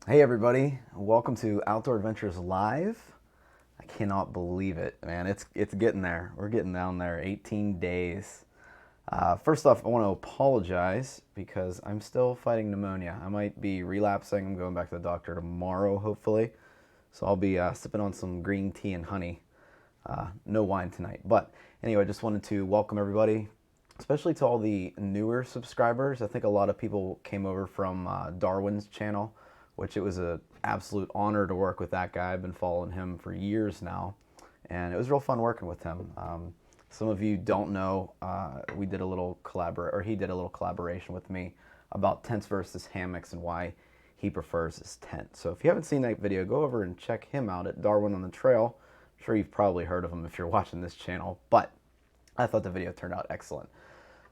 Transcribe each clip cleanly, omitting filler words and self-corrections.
Hey everybody, welcome to Outdoor Adventures Live. I cannot believe it, man. It's getting there. We're getting down there. 18 days. First off, I want to apologize because I'm still fighting pneumonia. I might be relapsing. I'm going back to the doctor tomorrow, hopefully. So I'll be sipping on some green tea and honey. No wine tonight. But anyway, I just wanted to welcome everybody, especially to all the newer subscribers. I think a lot of people came over from Darwin's channel, which it was an absolute honor to work with that guy. I've been following him for years now, and it was real fun working with him. Some of you don't know, we did a little he did a little collaboration with me about tents versus hammocks and why he prefers his tent. So if you haven't seen that video, go over and check him out at Darwin on the Trail. I'm sure you've probably heard of him if you're watching this channel, but I thought the video turned out excellent.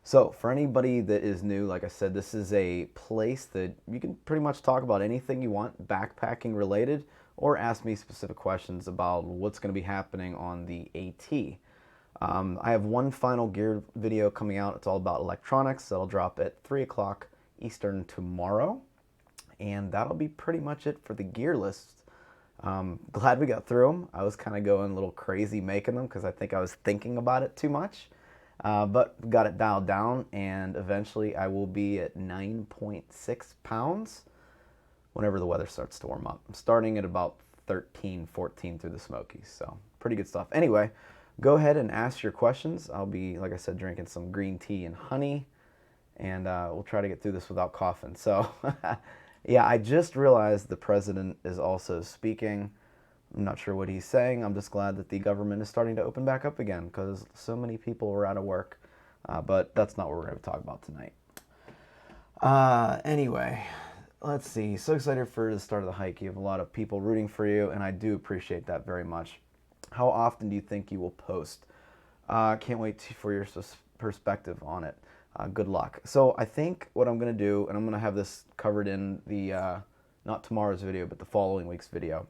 So for anybody that is new, like I said, this is a place that you can pretty much talk about anything you want backpacking related, or ask me specific questions about what's going to be happening on the AT. I have one final gear video coming out. It's all about electronics. That'll drop at 3 o'clock Eastern tomorrow. And that'll be pretty much it for the gear list. Glad we got through them. I was kind of going a little crazy making them because I think I was thinking about it too much. But got it dialed down, and eventually I will be at 9.6 pounds whenever the weather starts to warm up. I'm starting at about 13, 14 through the Smokies, so pretty good stuff. Anyway, go ahead and ask your questions. I'll be, like I said, drinking some green tea and honey, and we'll try to get through this without coughing. So, yeah, I just realized the president is also speaking. I'm not sure what he's saying. I'm just glad that the government is starting to open back up again because so many people were out of work. But that's not what we're going to talk about tonight. Anyway, let's see. So excited for the start of the hike. You have a lot of people rooting for you, and I do appreciate that very much. How often do you think you will post? Can't wait for your perspective on it. Good luck. So I think what I'm going to do, and I'm going to have this covered in the, not tomorrow's video, but the following week's video.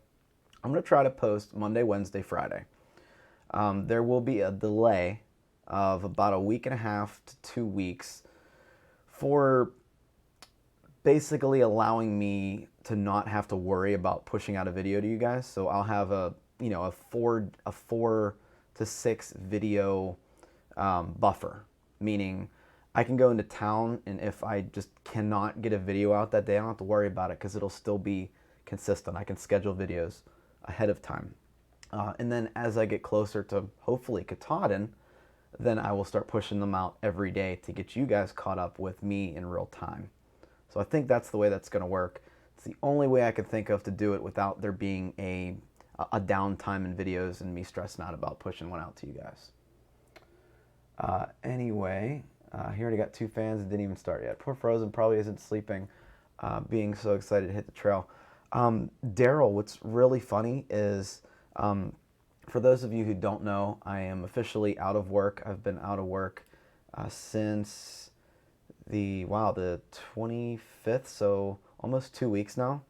I'm going to try to post Monday, Wednesday, Friday. There will be a delay of about a week and a half to 2 weeks for basically allowing me to not have to worry about pushing out a video to you guys. So I'll have a four to six video buffer, meaning I can go into town, and if I just cannot get a video out that day, I don't have to worry about it because it'll still be consistent. I can schedule videos ahead of time. And then as I get closer to hopefully Katahdin, then I will start pushing them out every day to get you guys caught up with me in real time. So I think that's the way that's going to work. It's the only way I can think of to do it without there being a downtime in videos and me stressing out about pushing one out to you guys. Anyway, he already got 2 fans and didn't even start yet. Poor Frozen probably isn't sleeping, being so excited to hit the trail. Daryl, what's really funny is, for those of you who don't know, I am officially out of work. I've been out of work since the 25th, so almost 2 weeks now.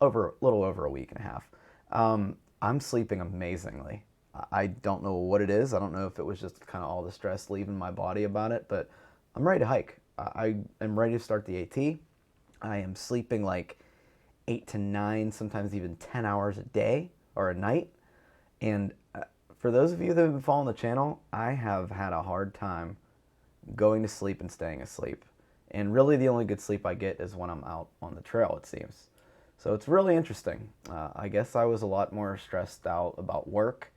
A little over a week and a half. I'm sleeping amazingly. I don't know what it is. I don't know if it was just kind of all the stress leaving my body about it, but I'm ready to hike. I am ready to start the AT. I am sleeping like 8 to 9, sometimes even 10 hours a day or a night. And for those of you that have been following the channel, I have had a hard time going to sleep and staying asleep. And really the only good sleep I get is when I'm out on the trail, it seems. So it's really interesting. I guess I was a lot more stressed out about work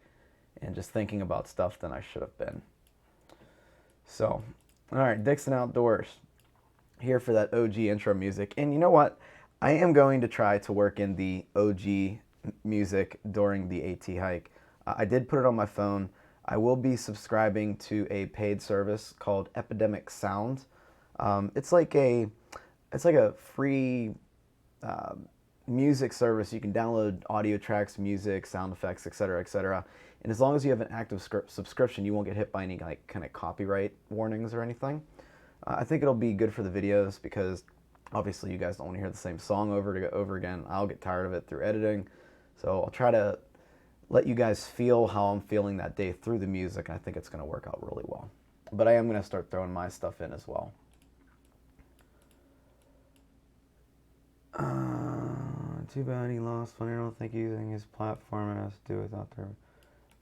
and just thinking about stuff than I should have been. So, all right, Dixon Outdoors, here for that OG intro music. And you know what? I am going to try to work in the OG music during the AT hike. I did put it on my phone. I will be subscribing to a paid service called Epidemic Sound. It's like a free music service. You can download audio tracks, music, sound effects, etc., etc. And as long as you have an active subscription, you won't get hit by any like kind of copyright warnings or anything. I think it'll be good for the videos because obviously you guys don't want to hear the same song over again. I'll get tired of it through editing. So I'll try to let you guys feel how I'm feeling that day through the music, and I think it's going to work out really well. But I am going to start throwing my stuff in as well. Too bad he lost, but I don't think using his platform has to do with out there.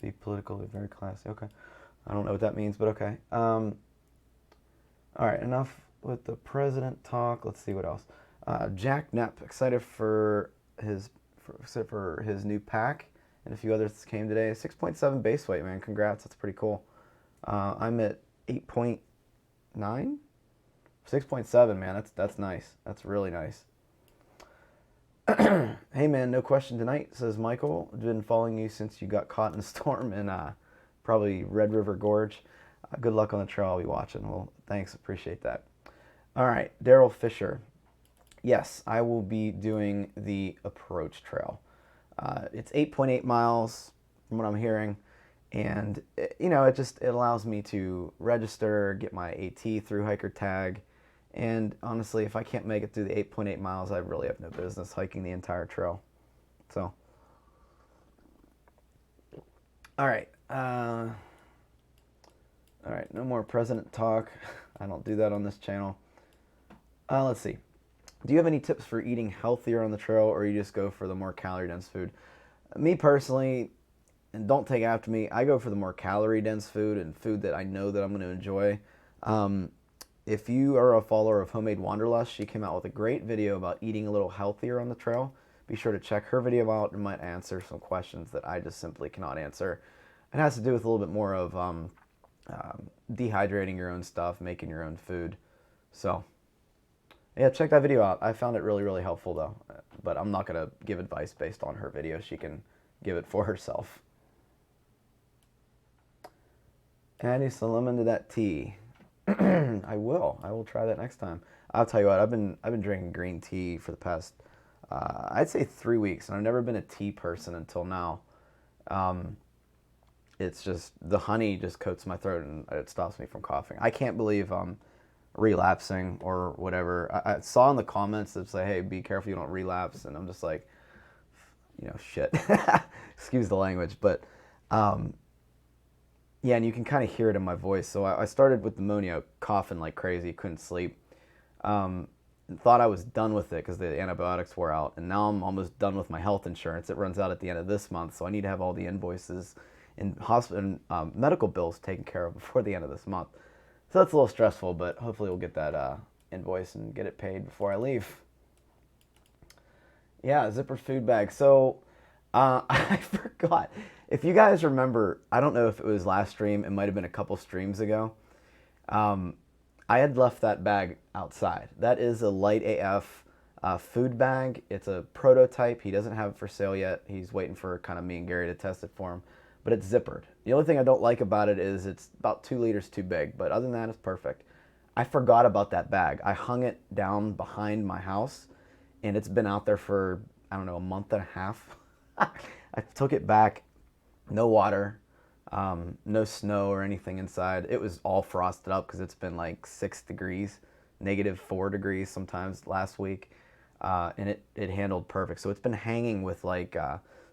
Be politically very classy. Okay. I don't know what that means, but okay. All right, enough with the president talk. Let's see what else. Jack Knapp, excited for his new pack, and a few others that came today. 6.7 base weight, man. Congrats, that's pretty cool. I'm at 8.9, 6.7, man. That's nice. That's really nice. Hey man, no question tonight, says Michael. I've been following you since you got caught in a storm in probably Red River Gorge. Good luck on the trail. I'll be watching. Well, thanks. Appreciate that. All right, Daryl Fisher. Yes, I will be doing the approach trail. It's 8.8 miles from what I'm hearing. And, it allows me to register, get my AT through hiker tag. And honestly, if I can't make it through the 8.8 miles, I really have no business hiking the entire trail. So, all right. No more president talk. I don't do that on this channel. Let's see. Do you have any tips for eating healthier on the trail, or you just go for the more calorie-dense food? Me personally, and don't take after me, I go for the more calorie-dense food and food that I know that I'm going to enjoy. If you are a follower of Homemade Wanderlust, she came out with a great video about eating a little healthier on the trail. Be sure to check her video out and might answer some questions that I just simply cannot answer. It has to do with a little bit more of dehydrating your own stuff, making your own food. So, yeah, check that video out. I found it really, really helpful, though. But I'm not going to give advice based on her video. She can give it for herself. Adding some lemon to that tea. I will. I will try that next time. I'll tell you what. I've been drinking green tea for the past, I'd say 3 weeks, and I've never been a tea person until now. It's just the honey just coats my throat and it stops me from coughing. I can't believe I'm relapsing or whatever. I saw in the comments that say, "Hey, be careful you don't relapse," and I'm just like, shit. Excuse the language, but. Yeah, and you can kind of hear it in my voice. So I started with pneumonia, coughing like crazy, couldn't sleep. And thought I was done with it because the antibiotics wore out. And now I'm almost done with my health insurance. It runs out at the end of this month, so I need to have all the invoices and hospital and medical bills taken care of before the end of this month. So that's a little stressful, but hopefully we'll get that invoice and get it paid before I leave. Yeah, zipper food bag. So I forgot. If you guys remember, I don't know if it was last stream, it might have been a couple streams ago. I had left that bag outside. That is a Light AF food bag. It's a prototype. He doesn't have it for sale yet. He's waiting for kind of me and Gary to test it for him. But it's zippered. The only thing I don't like about it is it's about 2 liters too big. But other than that, it's perfect. I forgot about that bag. I hung it down behind my house, and it's been out there for, I don't know, a month and a half. I took it back. No water, no snow or anything inside. It was all frosted up because it's been like 6 degrees, -4 degrees sometimes last week, and it handled perfect. So it's been hanging with like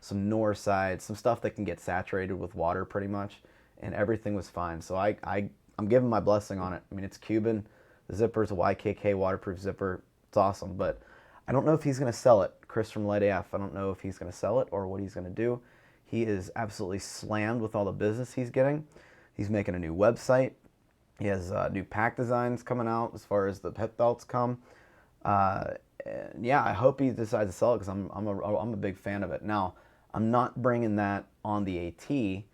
some Norside, some stuff that can get saturated with water pretty much, and everything was fine. So I'm giving my blessing on it. I mean, it's Cuban. The zipper's a YKK waterproof zipper. It's awesome, but I don't know if he's going to sell it. Chris from Light AF, I don't know if he's going to sell it or what he's going to do. He is absolutely slammed with all the business he's getting. He's making a new website. He has new pack designs coming out as far as the hip belts come. And yeah, I hope he decides to sell it because I'm a big fan of it. Now, I'm not bringing that on the AT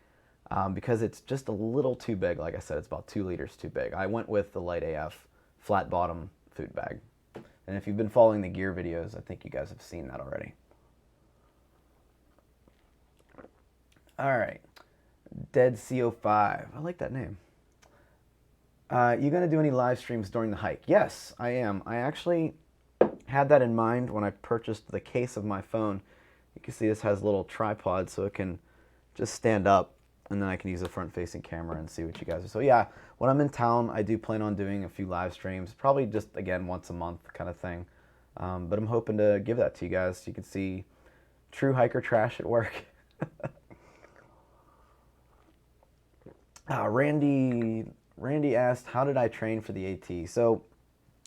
because it's just a little too big. Like I said, it's about 2 liters too big. I went with the Light AF flat bottom food bag. And if you've been following the gear videos, I think you guys have seen that already. All right, Dead CO5. I like that name. You gonna do any live streams during the hike? Yes, I am. I actually had that in mind when I purchased the case of my phone. You can see this has a little tripod so it can just stand up, and then I can use a front-facing camera and see what you guys are. So yeah, when I'm in town, I do plan on doing a few live streams, probably just, again, once a month kind of thing. But I'm hoping to give that to you guys so you can see true hiker trash at work. Randy asked, how did I train for the AT? So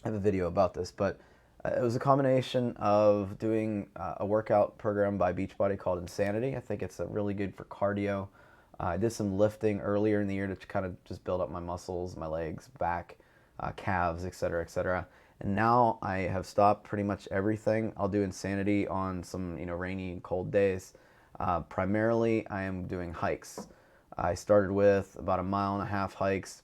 I have a video about this, but It was a combination of doing a workout program by Beachbody called Insanity. I think it's really good for cardio. I did some lifting earlier in the year to kind of just build up my muscles, my legs, back, calves, etc., etc. And now I have stopped pretty much everything. I'll do Insanity on some rainy and cold days. Primarily, I am doing hikes. I started with about 1.5 mile hikes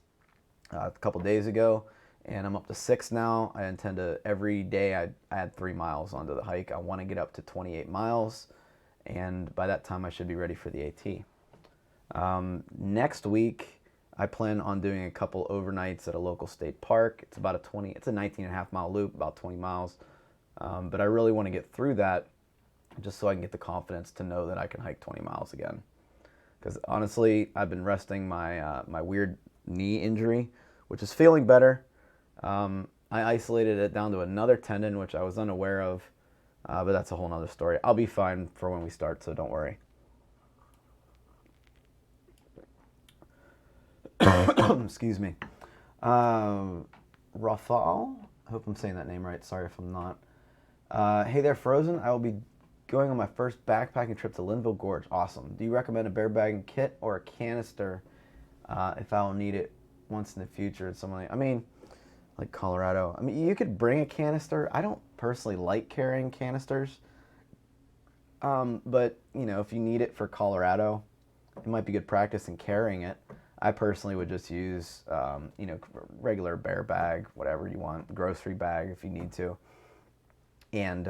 a couple days ago, and I'm up to 6 now. I intend to every day I add 3 miles onto the hike. I want to get up to 28 miles, and by that time I should be ready for the AT. Next week, I plan on doing a couple overnights at a local state park. It's a 19.5 mile loop, about 20 miles. But I really want to get through that just so I can get the confidence to know that I can hike 20 miles again. Because honestly, I've been resting my weird knee injury, which is feeling better. I isolated it down to another tendon, which I was unaware of, but that's a whole nother story. I'll be fine for when we start, so don't worry. Excuse me. Rafal, I hope I'm saying that name right. Sorry if I'm not. Hey there, Frozen. I will be going on my first backpacking trip to Linville Gorge. Awesome. Do you recommend a bear bagging kit or a canister if I will need it once in the future? I mean, like Colorado. I mean, you could bring a canister. I don't personally like carrying canisters, but if you need it for Colorado, it might be good practice in carrying it. I personally would just use, regular bear bag, whatever you want, grocery bag if you need to, and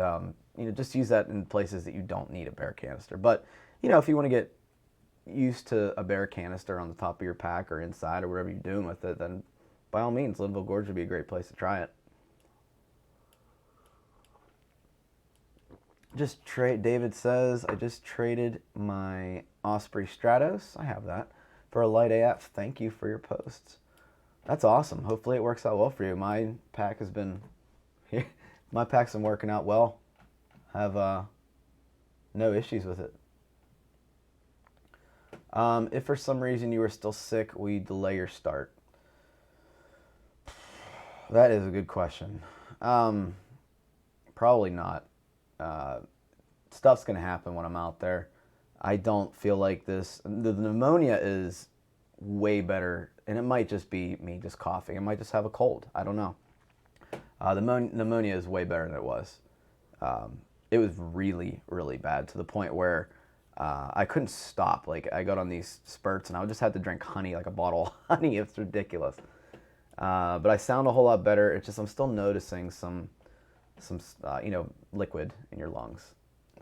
just use that in places that you don't need a bear canister. But if you want to get used to a bear canister on the top of your pack or inside or whatever you're doing with it, then by all means, Linville Gorge would be a great place to try it. David says, I just traded my Osprey Stratos. I have that for a light AF. Thank you for your posts. That's awesome. Hopefully it works out well for you. My pack's been working out well. I have no issues with it. If for some reason you were still sick, we delay your start. That is a good question. Probably not. Stuff's going to happen when I'm out there. I don't feel like this. The pneumonia is way better, and it might just be me just coughing. I might just have a cold. I don't know. The pneumonia is way better than it was. It was really, really bad to the point where I couldn't stop. Like, I got on these spurts, and I would just have to drink honey, like a bottle of honey. It's ridiculous. But I sound a whole lot better. It's just I'm still noticing some liquid in your lungs.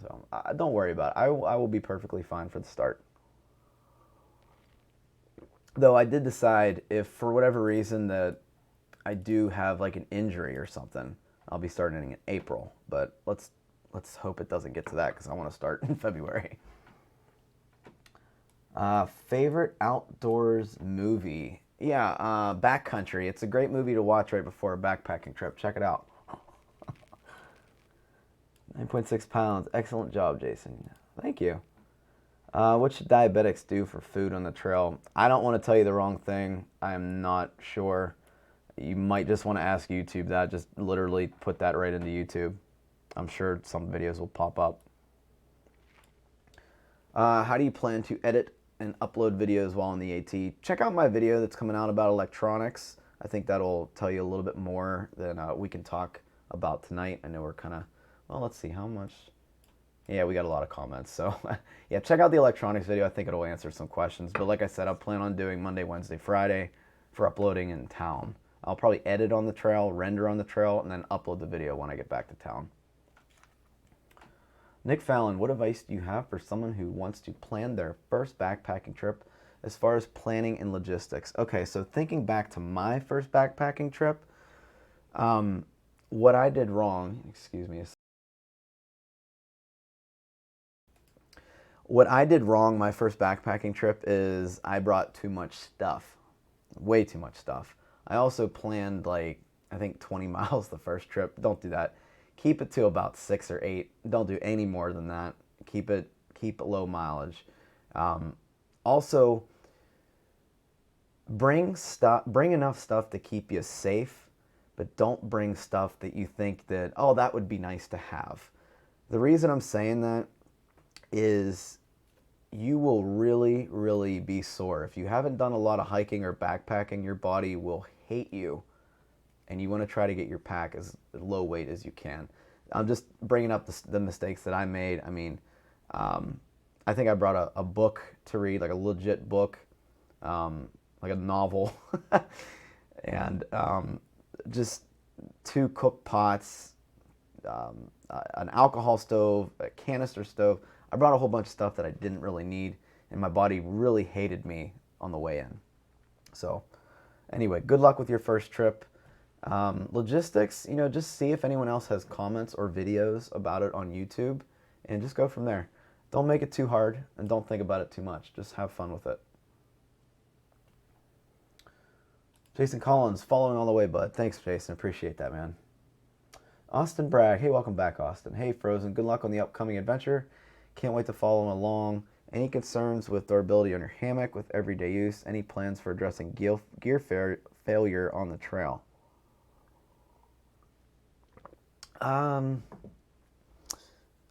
So don't worry about it. I will be perfectly fine for the start. Though I did decide if for whatever reason that I do have like an injury or something, I'll be starting in April. But let's hope it doesn't get to that because I want to start in February. Favorite outdoors movie? Yeah, Backcountry. It's a great movie to watch right before a backpacking trip. Check it out. 9.6 pounds. Excellent job, Jason. Thank you. What should diabetics do for food on the trail? I don't want to tell you the wrong thing. I am not sure. You might just want to ask YouTube that. Just literally put that right into YouTube. I'm sure some videos will pop up. How do you plan to edit and upload videos while on the AT? Check out my video that's coming out about electronics. I think that'll tell you a little bit more than we can talk about tonight. I know we're kind of, well, let's see how much. Yeah, we got a lot of comments. So yeah, check out the electronics video. I think it'll answer some questions. But like I said, I plan on doing Monday, Wednesday, Friday for uploading in town. I'll probably edit on the trail, render on the trail, and then upload the video when I get back to town. Nick Fallon, what advice do you have for someone who wants to plan their first backpacking trip as far as planning and logistics? Okay, so thinking back to my first backpacking trip, what I did wrong, What I did wrong my first backpacking trip is I brought too much stuff, way too much stuff. I also planned I think 20 miles the first trip. Don't do that. Keep it to about 6 or 8. Don't do any more than that. Keep low mileage. Also, bring enough stuff to keep you safe, but don't bring stuff that you think that, oh, that would be nice to have. The reason I'm saying that is you will really, really be sore. If you haven't done a lot of hiking or backpacking, your body will hate you, and you want to try to get your pack as low weight as you can. I'm just bringing up the mistakes that I made. I mean, I think I brought a book to read, like a legit book, like a novel, and just 2 cook pots, an alcohol stove, a canister stove. I brought a whole bunch of stuff that I didn't really need, and my body really hated me on the way in. So anyway, good luck with your first trip. Logistics, just see if anyone else has comments or videos about it on YouTube, and just go from there. Don't make it too hard, and don't think about it too much. Just have fun with it. Jason Collins, following all the way, bud. Thanks, Jason. Appreciate that, man. Austin Bragg. Hey, welcome back, Austin. Hey, Frozen. Good luck on the upcoming adventure. Can't wait to follow along. Any concerns with durability on your hammock with everyday use? Any plans for addressing gear failure on the trail?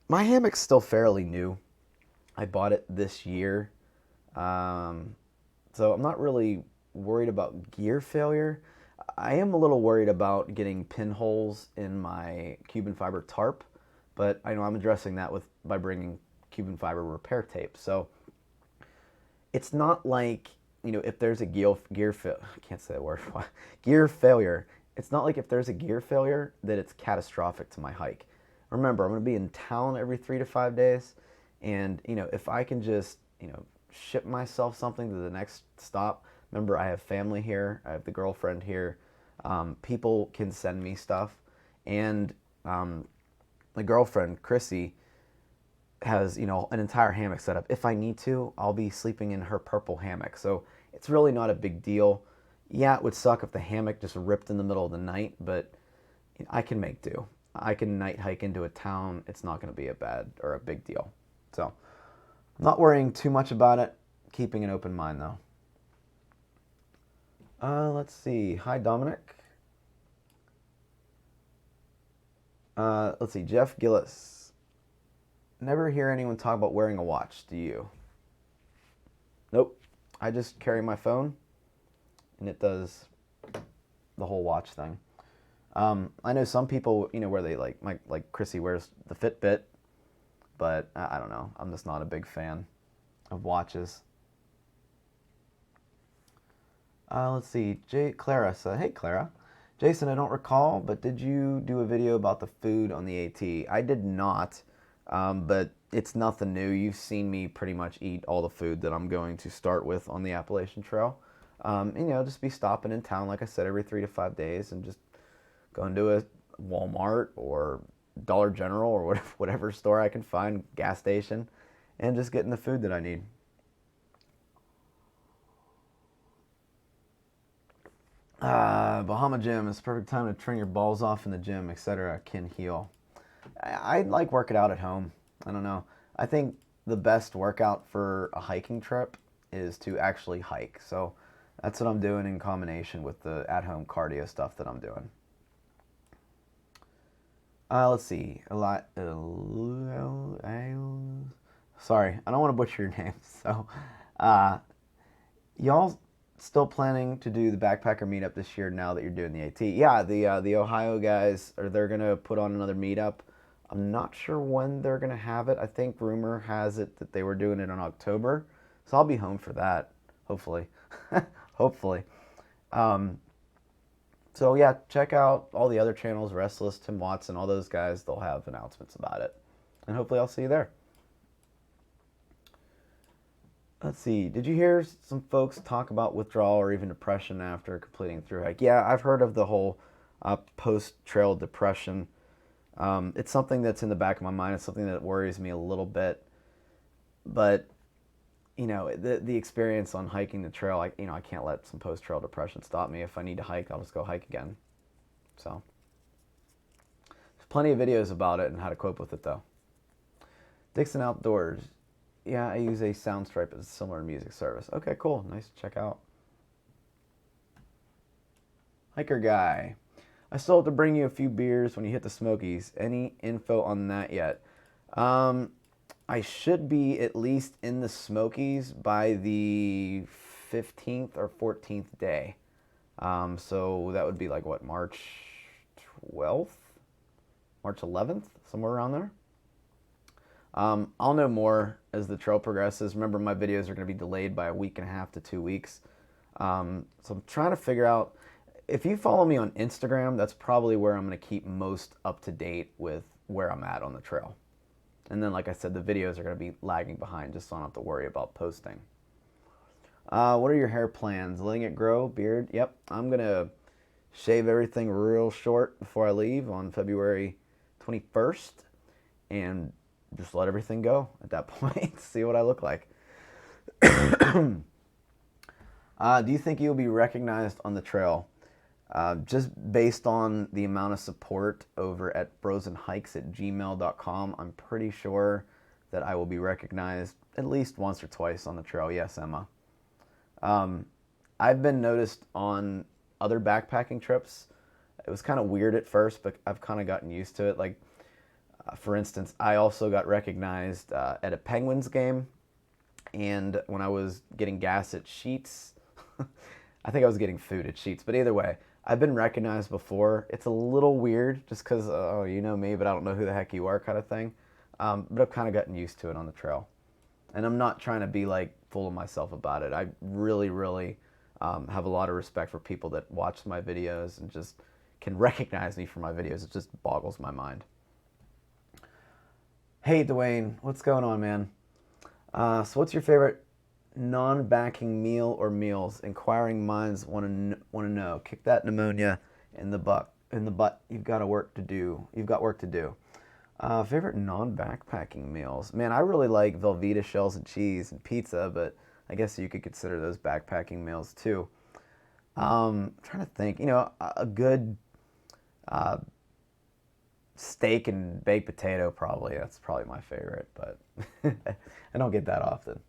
My hammock's still fairly new. I bought it this year. So I'm not really worried about gear failure. I am a little worried about getting pinholes in my Cuban fiber tarp, but I know I'm addressing that by bringing Cuban fiber repair tape. So it's not like, if there's a I can't say that word, gear failure. It's not like if there's a gear failure that it's catastrophic to my hike. Remember, I'm going to be in town every 3 to 5 days, and if I can just ship myself something to the next stop. Remember, I have family here. I have the girlfriend here. People can send me stuff, and my girlfriend Chrissy has an entire hammock set up. If I need to, I'll be sleeping in her purple hammock. So it's really not a big deal. Yeah, it would suck if the hammock just ripped in the middle of the night, but I can make do. I can night hike into a town. It's not going to be a big deal. So I'm not worrying too much about it. Keeping an open mind, though. Let's see. Hi, Dominic. Let's see. Jeff Gillis. Never hear anyone talk about wearing a watch, do you? Nope. I just carry my phone, and it does the whole watch thing. I know some people, where they like Chrissy wears the Fitbit, but I don't know. I'm just not a big fan of watches. Let's see. Clara said, hey, Clara. Jason, I don't recall, but did you do a video about the food on the AT? I did not, but it's nothing new. You've seen me pretty much eat all the food that I'm going to start with on the Appalachian Trail. Just be stopping in town, like I said, every 3 to 5 days, and just going to a Walmart or Dollar General or whatever store I can find, gas station, and just getting the food that I need. Bahama Gym is the perfect time to turn your balls off in the gym, etc. Can heal. I like working out at home. I don't know. I think the best workout for a hiking trip is to actually hike. So that's what I'm doing in combination with the at-home cardio stuff that I'm doing. Let's see. Sorry, I don't want to butcher your name. So, y'all still planning to do the backpacker meetup this year now that you're doing the AT? Yeah, the Ohio guys they're gonna put on another meetup. I'm not sure when they're gonna have it. I think rumor has it that they were doing it in October, so I'll be home for that, hopefully. Hopefully. So yeah, check out all the other channels, Restless, Tim Watson, all those guys. They'll have announcements about it, and hopefully I'll see you there. Let's see. Did you hear some folks talk about withdrawal or even depression after completing a thru hike? Yeah, I've heard of the whole post-trail depression. It's something that's in the back of my mind. It's something that worries me a little bit. But, the experience on hiking the trail, I can't let some post-trail depression stop me. If I need to hike, I'll just go hike again. So, there's plenty of videos about it and how to cope with it, though. Dixon Outdoors. Yeah, I use a Soundstripe as a similar music service. Okay, cool. Nice to check out. Hiker Guy. I still have to bring you a few beers when you hit the Smokies. Any info on that yet? I should be at least in the Smokies by the 15th or 14th day. So that would be like what, March 12th? March 11th? Somewhere around there. I'll know more as the trail progresses. Remember, my videos are going to be delayed by a week and a half to 2 weeks. So I'm trying to figure out, if you follow me on Instagram, that's probably where I'm going to keep most up to date with where I'm at on the trail. And then, like I said, the videos are going to be lagging behind, just so I don't have to worry about posting. What are your hair plans? Letting it grow? Beard? Yep. I'm going to shave everything real short before I leave on February 21st and just let everything go at that point. See what I look like. Do you think you'll be recognized on the trail? Just based on the amount of support over at frozenhikes@gmail.com, I'm pretty sure that I will be recognized at least once or twice on the trail. Yes, Emma. I've been noticed on other backpacking trips. It was kind of weird at first, but I've kind of gotten used to it. Like, for instance, I also got recognized at a Penguins game, and when I was getting gas at Sheetz, I think I was getting food at Sheetz, but either way, I've been recognized before. It's a little weird just because, oh, you know me, but I don't know who the heck you are kind of thing. But I've kind of gotten used to it on the trail. And I'm not trying to be like full of myself about it. I really, really have a lot of respect for people that watch my videos and just can recognize me for my videos. It just boggles my mind. Hey, Dwayne, what's going on, man? So what's your favorite non-backing meal or meals? Inquiring minds want to know. Kick that pneumonia in the butt. You've got work to do. Favorite non-backpacking meals? Man, I really like Velveeta shells and cheese and pizza, but I guess you could consider those backpacking meals too. I'm trying to think. You know, a good steak and baked potato probably. That's probably my favorite, but I don't get that often.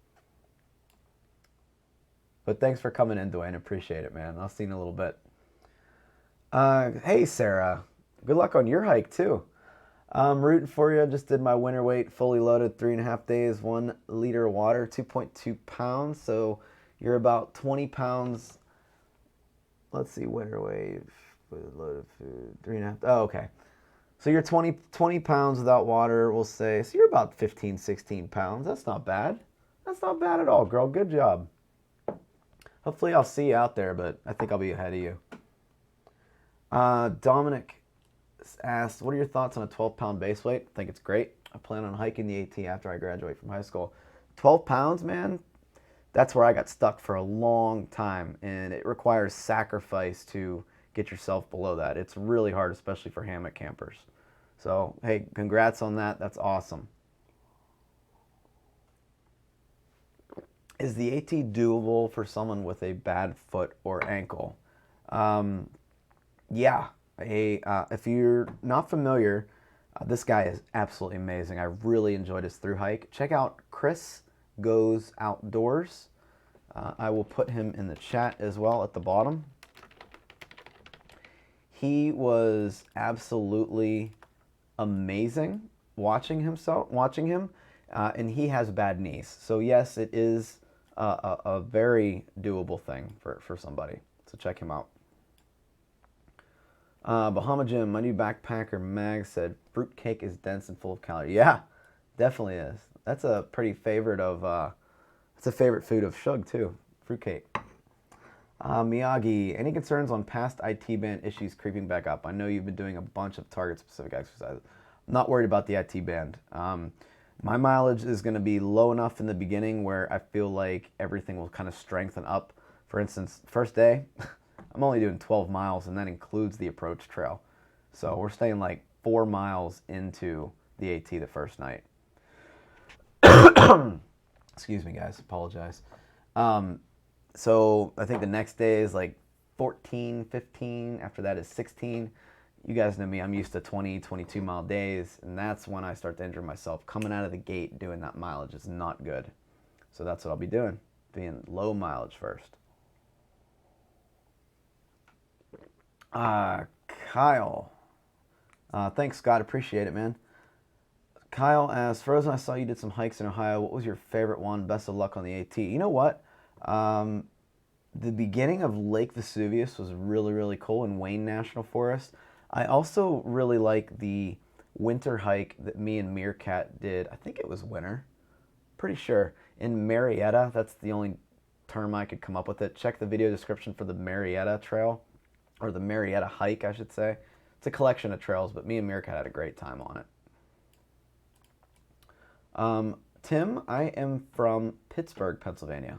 But thanks for coming in, Dwayne. Appreciate it, man. I'll see you in a little bit. Hey, Sarah. Good luck on your hike, too. I'm rooting for you. Just did my winter weight, fully loaded, 3.5 days, 1 liter of water, 2.2 pounds. So you're about 20 pounds. Let's see, winter weight, loaded food, 3.5. Oh, okay. So you're 20 pounds without water, we'll say. So you're about 15, 16 pounds. That's not bad. That's not bad at all, girl. Good job. Hopefully I'll see you out there, but I think I'll be ahead of you. Dominic asked, what are your thoughts on a 12-pound base weight? I think it's great. I plan on hiking the AT after I graduate from high school. 12 pounds, man, that's where I got stuck for a long time, and it requires sacrifice to get yourself below that. It's really hard, especially for hammock campers. So, hey, congrats on that. That's awesome. Is the AT doable for someone with a bad foot or ankle? Yeah. If you're not familiar, this guy is absolutely amazing. I really enjoyed his thru hike. Check out Chris Goes Outdoors. I will put him in the chat as well at the bottom. He was absolutely amazing watching him, and he has bad knees. So yes, it is a very doable thing for somebody. So check him out. Bahama Jim, my new backpacker Mag said fruitcake is dense and full of calories. Yeah, definitely is. That's a pretty favorite of. It's a favorite food of Shug too. Fruitcake. Miyagi, any concerns on past IT band issues creeping back up? I know you've been doing a bunch of target-specific exercises. I'm not worried about the IT band. My mileage is going to be low enough in the beginning where I feel like everything will kind of strengthen up. For instance, first day, I'm only doing 12 miles, and that includes the approach trail. So we're staying like 4 miles into the AT the first night. Excuse me, guys. Apologize. So I think the next day is like 14, 15. After that is 16. You guys know me. I'm used to 20, 22-mile days, and that's when I start to injure myself. Coming out of the gate doing that mileage is not good. So that's what I'll be doing, being low mileage first. Kyle. Thanks, Scott. Appreciate it, man. Kyle asks, Frozen, I saw you did some hikes in Ohio. What was your favorite one? Best of luck on the AT. You know what? Um, the beginning of Lake Vesuvius was really, really cool in Wayne National Forest. I also really like the winter hike that me and Meerkat did. I think it was winter. Pretty sure. In Marietta, that's the only term I could come up with it. Check the video description for the Marietta Trail, or the Marietta hike, I should say. It's a collection of trails, but me and Meerkat had a great time on it. Tim, I am from Pittsburgh, Pennsylvania.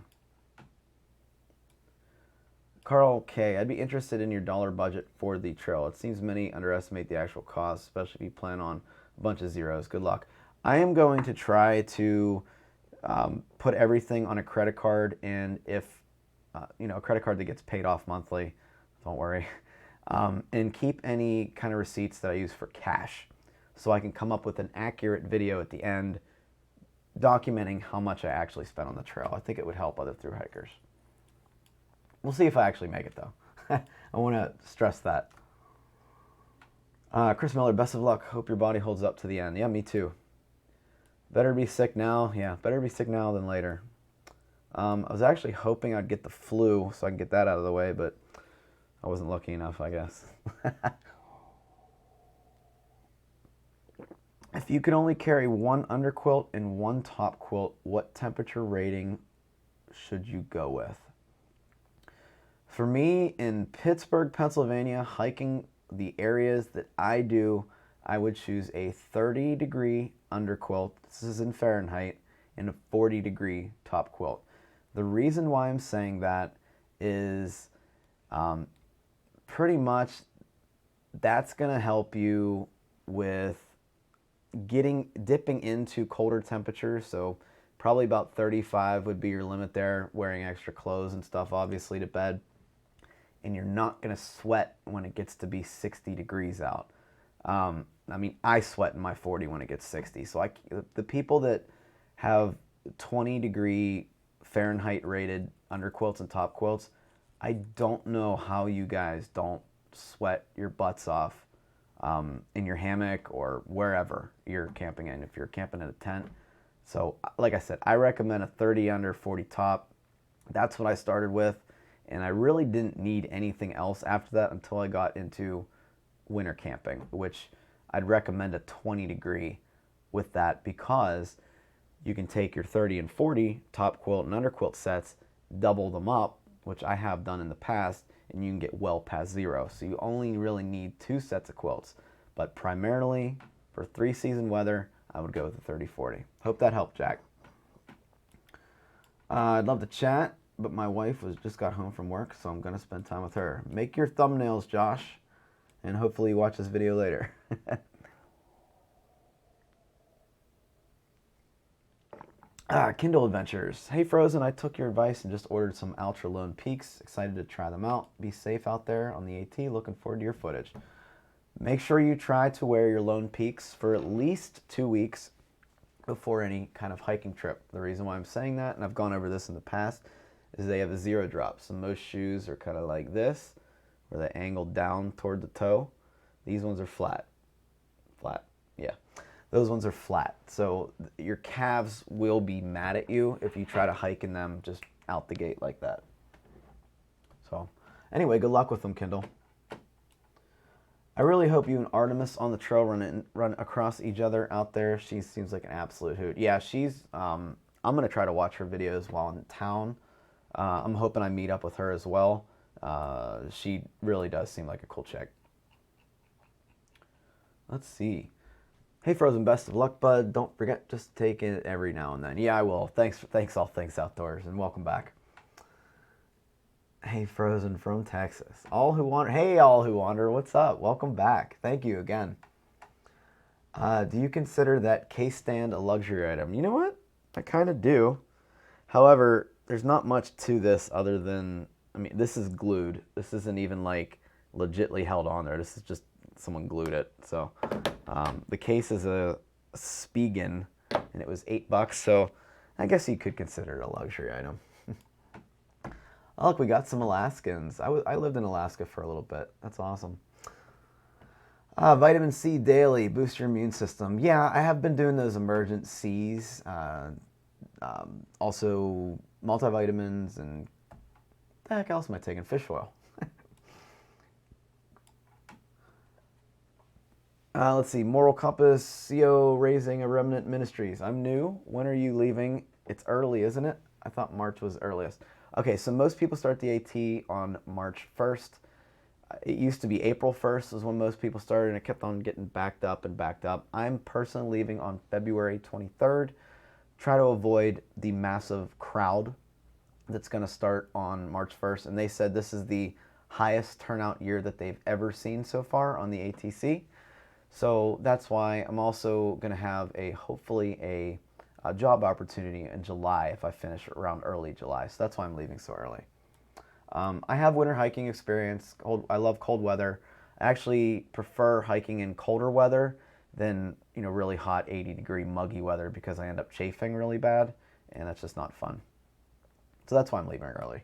Carl K, I'd be interested in your dollar budget for the trail. It seems many underestimate the actual cost, especially if you plan on a bunch of zeros. Good luck. I am going to try to put everything on a credit card, and if a credit card that gets paid off monthly, don't worry, and keep any kind of receipts that I use for cash, so I can come up with an accurate video at the end documenting how much I actually spent on the trail. I think it would help other thru hikers. We'll see if I actually make it, though. I want to stress that. Chris Miller, best of luck. Hope your body holds up to the end. Yeah, me too. Better be sick now. Yeah, better be sick now than later. I was actually hoping I'd get the flu so I can get that out of the way, but I wasn't lucky enough, I guess. If you could only carry one underquilt and one top quilt, what temperature rating should you go with? For me, in Pittsburgh, Pennsylvania, hiking the areas that I do, I would choose a 30-degree underquilt, this is in Fahrenheit, and a 40-degree top quilt. The reason why I'm saying that is pretty much that's going to help you with dipping into colder temperatures. So probably about 35 would be your limit there, wearing extra clothes and stuff, obviously, to bed. And you're not going to sweat when it gets to be 60 degrees out. I mean, I sweat in my 40 when it gets 60. So the people that have 20-degree Fahrenheit rated underquilts and top quilts, I don't know how you guys don't sweat your butts off in your hammock or wherever you're camping in, if you're camping in a tent. So like I said, I recommend a 30 under, 40 top. That's what I started with. And I really didn't need anything else after that until I got into winter camping, which I'd recommend a 20-degree with that, because you can take your 30 and 40 top quilt and underquilt sets, double them up, which I have done in the past, and you can get well past zero. So you only really need 2 sets of quilts. But primarily for 3-season weather, I would go with the 30-40. Hope that helped, Jack. I'd love to chat, but my wife just got home from work, so I'm going to spend time with her. Make your thumbnails, Josh, and hopefully you watch this video later. Kindle Adventures. Hey, Frozen, I took your advice and just ordered some Ultra Lone Peaks. Excited to try them out. Be safe out there on the AT. Looking forward to your footage. Make sure you try to wear your Lone Peaks for at least 2 weeks before any kind of hiking trip. The reason why I'm saying that, and I've gone over this in the past, is they have a zero drop. So most shoes are kind of like this, where they angle down toward the toe. These ones are flat. Flat, yeah. Those ones are flat. So your calves will be mad at you if you try to hike in them just out the gate like that. So anyway, good luck with them, Kindle. I really hope you and Artemis on the trail run across each other out there. She seems like an absolute hoot. Yeah, she's, I'm going to try to watch her videos while in town. I'm hoping I meet up with her as well. She really does seem like a cool chick. Let's see. Hey, Frozen, best of luck, bud. Don't forget, just take it every now and then. Yeah, I will. Thanks, all things outdoors, and welcome back. Hey, Frozen from Texas. All who wander. Hey, all who wander. What's up? Welcome back. Thank you again. Do you consider that case stand a luxury item? You know what? I kind of do. However, there's not much to this other than, I mean, this is glued. This isn't even like legitly held on there. This is just someone glued it. So the case is a Spigen, and it was $8. So I guess you could consider it a luxury item. Oh, look, we got some Alaskans. I lived in Alaska for a little bit. That's awesome. Vitamin C daily, boost your immune system. Yeah, I have been doing those emergent C's. Also multivitamins and the heck else am I taking? Fish oil. Let's see. Moral Compass, CO Raising a Remnant Ministries. I'm new. When are you leaving? It's early, isn't it? I thought March was earliest. Okay, so most people start the AT on March 1st. It used to be April 1st was when most people started, and it kept on getting backed up and backed up. I'm personally leaving on February 23rd. Try to avoid the massive crowd that's going to start on March 1st. And they said this is the highest turnout year that they've ever seen so far on the ATC. So that's why I'm also going to have hopefully a job opportunity in July if I finish around early July. So that's why I'm leaving so early. I have winter hiking experience. I love cold weather. I actually prefer hiking in colder weather than really hot 80-degree muggy weather because I end up chafing really bad, and that's just not fun. So that's why I'm leaving early.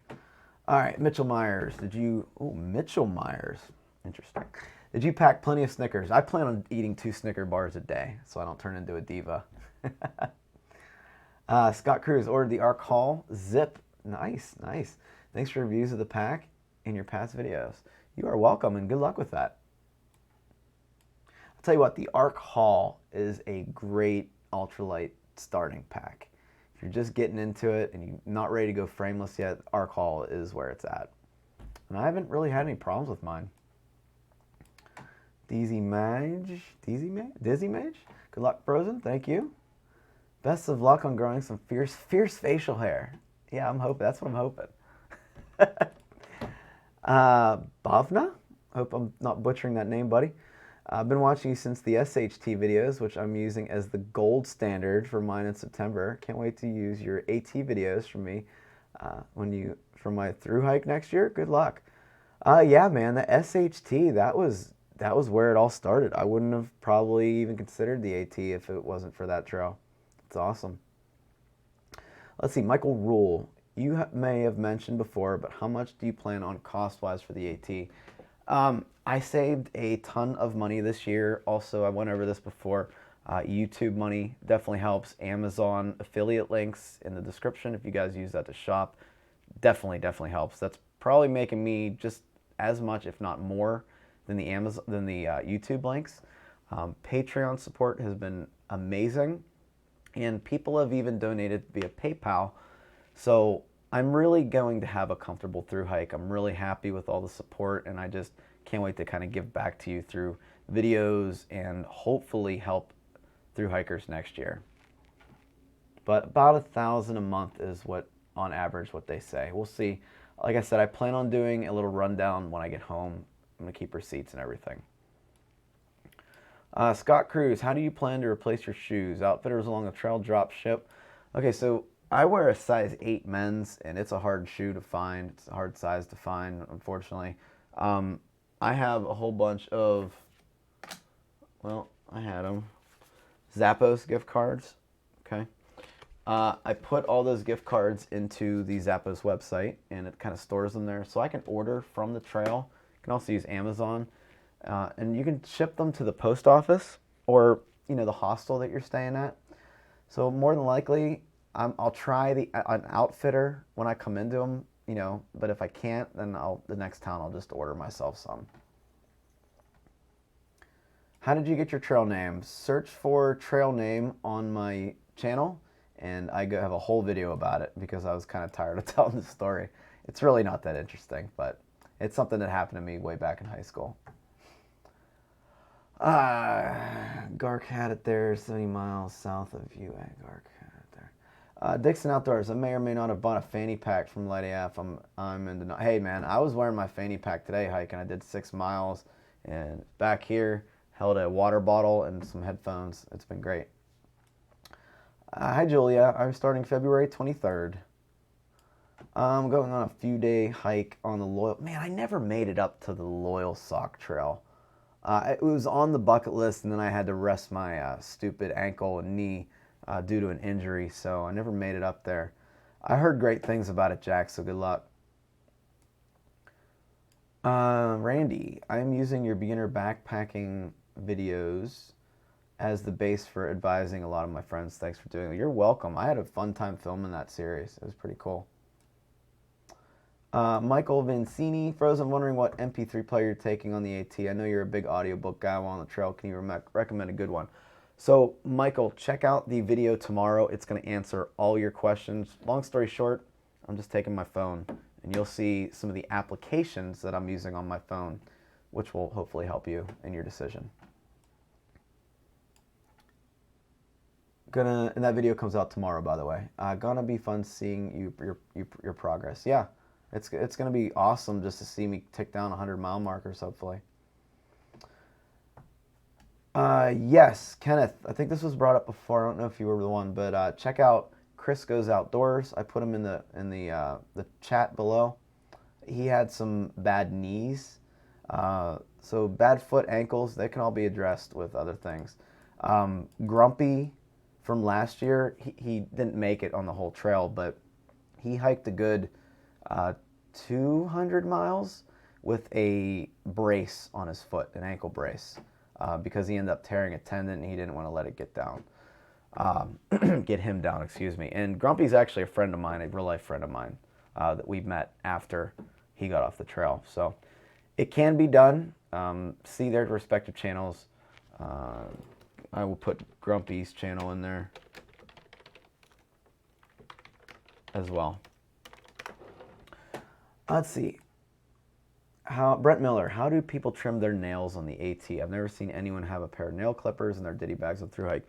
All right, Mitchell Myers. Mitchell Myers. Interesting. Did you pack plenty of Snickers? I plan on eating 2 Snicker bars a day so I don't turn into a diva. Scott Cruz ordered the Arc Haul Zip. Nice, nice. Thanks for reviews of the pack in your past videos. You are welcome and good luck with that. I'll tell you what, the Arc Haul is a great ultralight starting pack. If you're just getting into it and you're not ready to go frameless yet, Arc Haul is where it's at. And I haven't really had any problems with mine. Dizzy Mage? Good luck, Frozen. Thank you. Best of luck on growing some fierce facial hair. Yeah, I'm hoping. That's what I'm hoping. Bhavna? Hope I'm not butchering that name, buddy. I've been watching you since the SHT videos, which I'm using as the gold standard for mine in September. Can't wait to use your AT videos for me for my thru hike next year. Good luck. Yeah, man, the SHT, that was where it all started. I wouldn't have probably even considered the AT if it wasn't for that trail. It's awesome. Let's see, Michael Rule. You may have mentioned before, but how much do you plan on cost-wise for the AT? I saved a ton of money this year. Also, I went over this before. YouTube money definitely helps. Amazon affiliate links in the description if you guys use that to shop. Definitely helps. That's probably making me just as much, if not more, than the YouTube links. Patreon support has been amazing, and people have even donated via PayPal. So I'm really going to have a comfortable thru hike. I'm really happy with all the support, and I just can't wait to kind of give back to you through videos and hopefully help thru hikers next year. But about $1,000 a month is on average what they say. We'll see. Like I said, I plan on doing a little rundown when I get home. I'm going to keep receipts and everything. Scott Cruz, how do you plan to replace your shoes? Outfitters along the trail drop ship. Okay, so I wear a size 8 men's, and it's a hard shoe to find. It's a hard size to find, unfortunately. I have a whole bunch of, I had them, Zappos gift cards, okay? I put all those gift cards into the Zappos website, and it kind of stores them there. So I can order from the trail. You can also use Amazon. And you can ship them to the post office or, the hostel that you're staying at. So more than likely, I'll try an outfitter when I come into them, but if I can't, then the next town I'll just order myself some. How did you get your trail name? Search for trail name on my channel, and I have a whole video about it because I was kind of tired of telling the story. It's really not that interesting, but it's something that happened to me way back in high school. Gark had it there, 70 miles south of you. Gark had it there. Dixon Outdoors. I may or may not have bought a fanny pack from Light AF. I'm in the. Hey man, I was wearing my fanny pack today hiking. I did 6 miles, and back here held a water bottle and some headphones. It's been great. Hi Julia. I'm starting February 23rd. I'm going on a few-day hike on the Loyal. Man, I never made it up to the Loyal Sock Trail. It was on the bucket list, and then I had to rest my stupid ankle and knee due to an injury, so I never made it up there. I heard great things about it, Jack, so good luck. Randy, I'm using your beginner backpacking videos as the base for advising a lot of my friends. Thanks for doing it. You're welcome. I had a fun time filming that series. It was pretty cool. Michael Vincini, Frozen, wondering what MP3 player you're taking on the AT. I know you're a big audiobook guy while on the trail. Can you recommend a good one? So, Michael, check out the video tomorrow. It's going to answer all your questions. Long story short, I'm just taking my phone, and you'll see some of the applications that I'm using on my phone, which will hopefully help you in your decision. And that video comes out tomorrow, by the way. Gonna be fun seeing your progress. Yeah, it's gonna be awesome just to see me tick down 100-mile markers, hopefully. Yes, Kenneth. I think this was brought up before. I don't know if you were the one, but check out Chris Goes Outdoors. I put him in the chat below. He had some bad knees, so bad foot, ankles. They can all be addressed with other things. Grumpy from last year, he didn't make it on the whole trail, but he hiked a good 200 miles with a brace on his foot, an ankle brace. Because he ended up tearing a tendon and he didn't want to let it get down. Get him down, excuse me. And Grumpy's actually a friend of mine, a real life friend of mine, that we met after he got off the trail. So it can be done. See their respective channels. I will put Grumpy's channel in there as well. Let's see. Brent Miller, how do people trim their nails on the AT? I've never seen anyone have a pair of nail clippers in their ditty bags on through hike.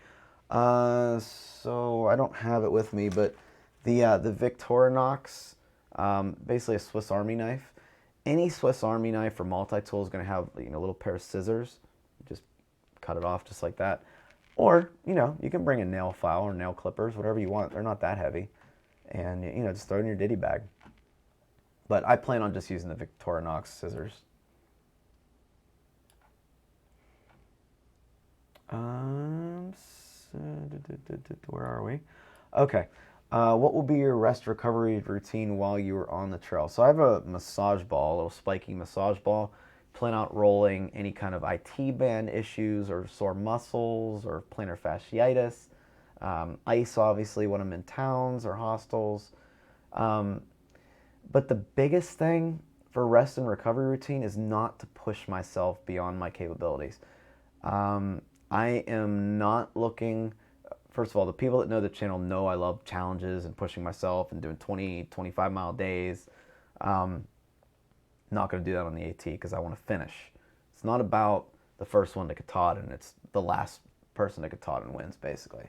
So I don't have it with me, but the Victorinox, basically a Swiss Army knife. Any Swiss Army knife or multi-tool is going to have a little pair of scissors. Just cut it off just like that. Or you can bring a nail file or nail clippers, whatever you want. They're not that heavy, and just throw it in your ditty bag. But I plan on just using the Victorinox scissors. Where are we? Okay. What will be your rest recovery routine while you are on the trail? So I have a massage ball, a little spiky massage ball. Plan out rolling any kind of IT band issues or sore muscles or plantar fasciitis. Ice, obviously, when I'm in towns or hostels. But the biggest thing for rest and recovery routine is not to push myself beyond my capabilities. I am not looking, first of all, the people that know the channel know I love challenges and pushing myself and doing 20, 25-mile days. Not going to do that on the AT because I want to finish. It's not about the first one to Katahdin. It's the last person to Katahdin wins, basically.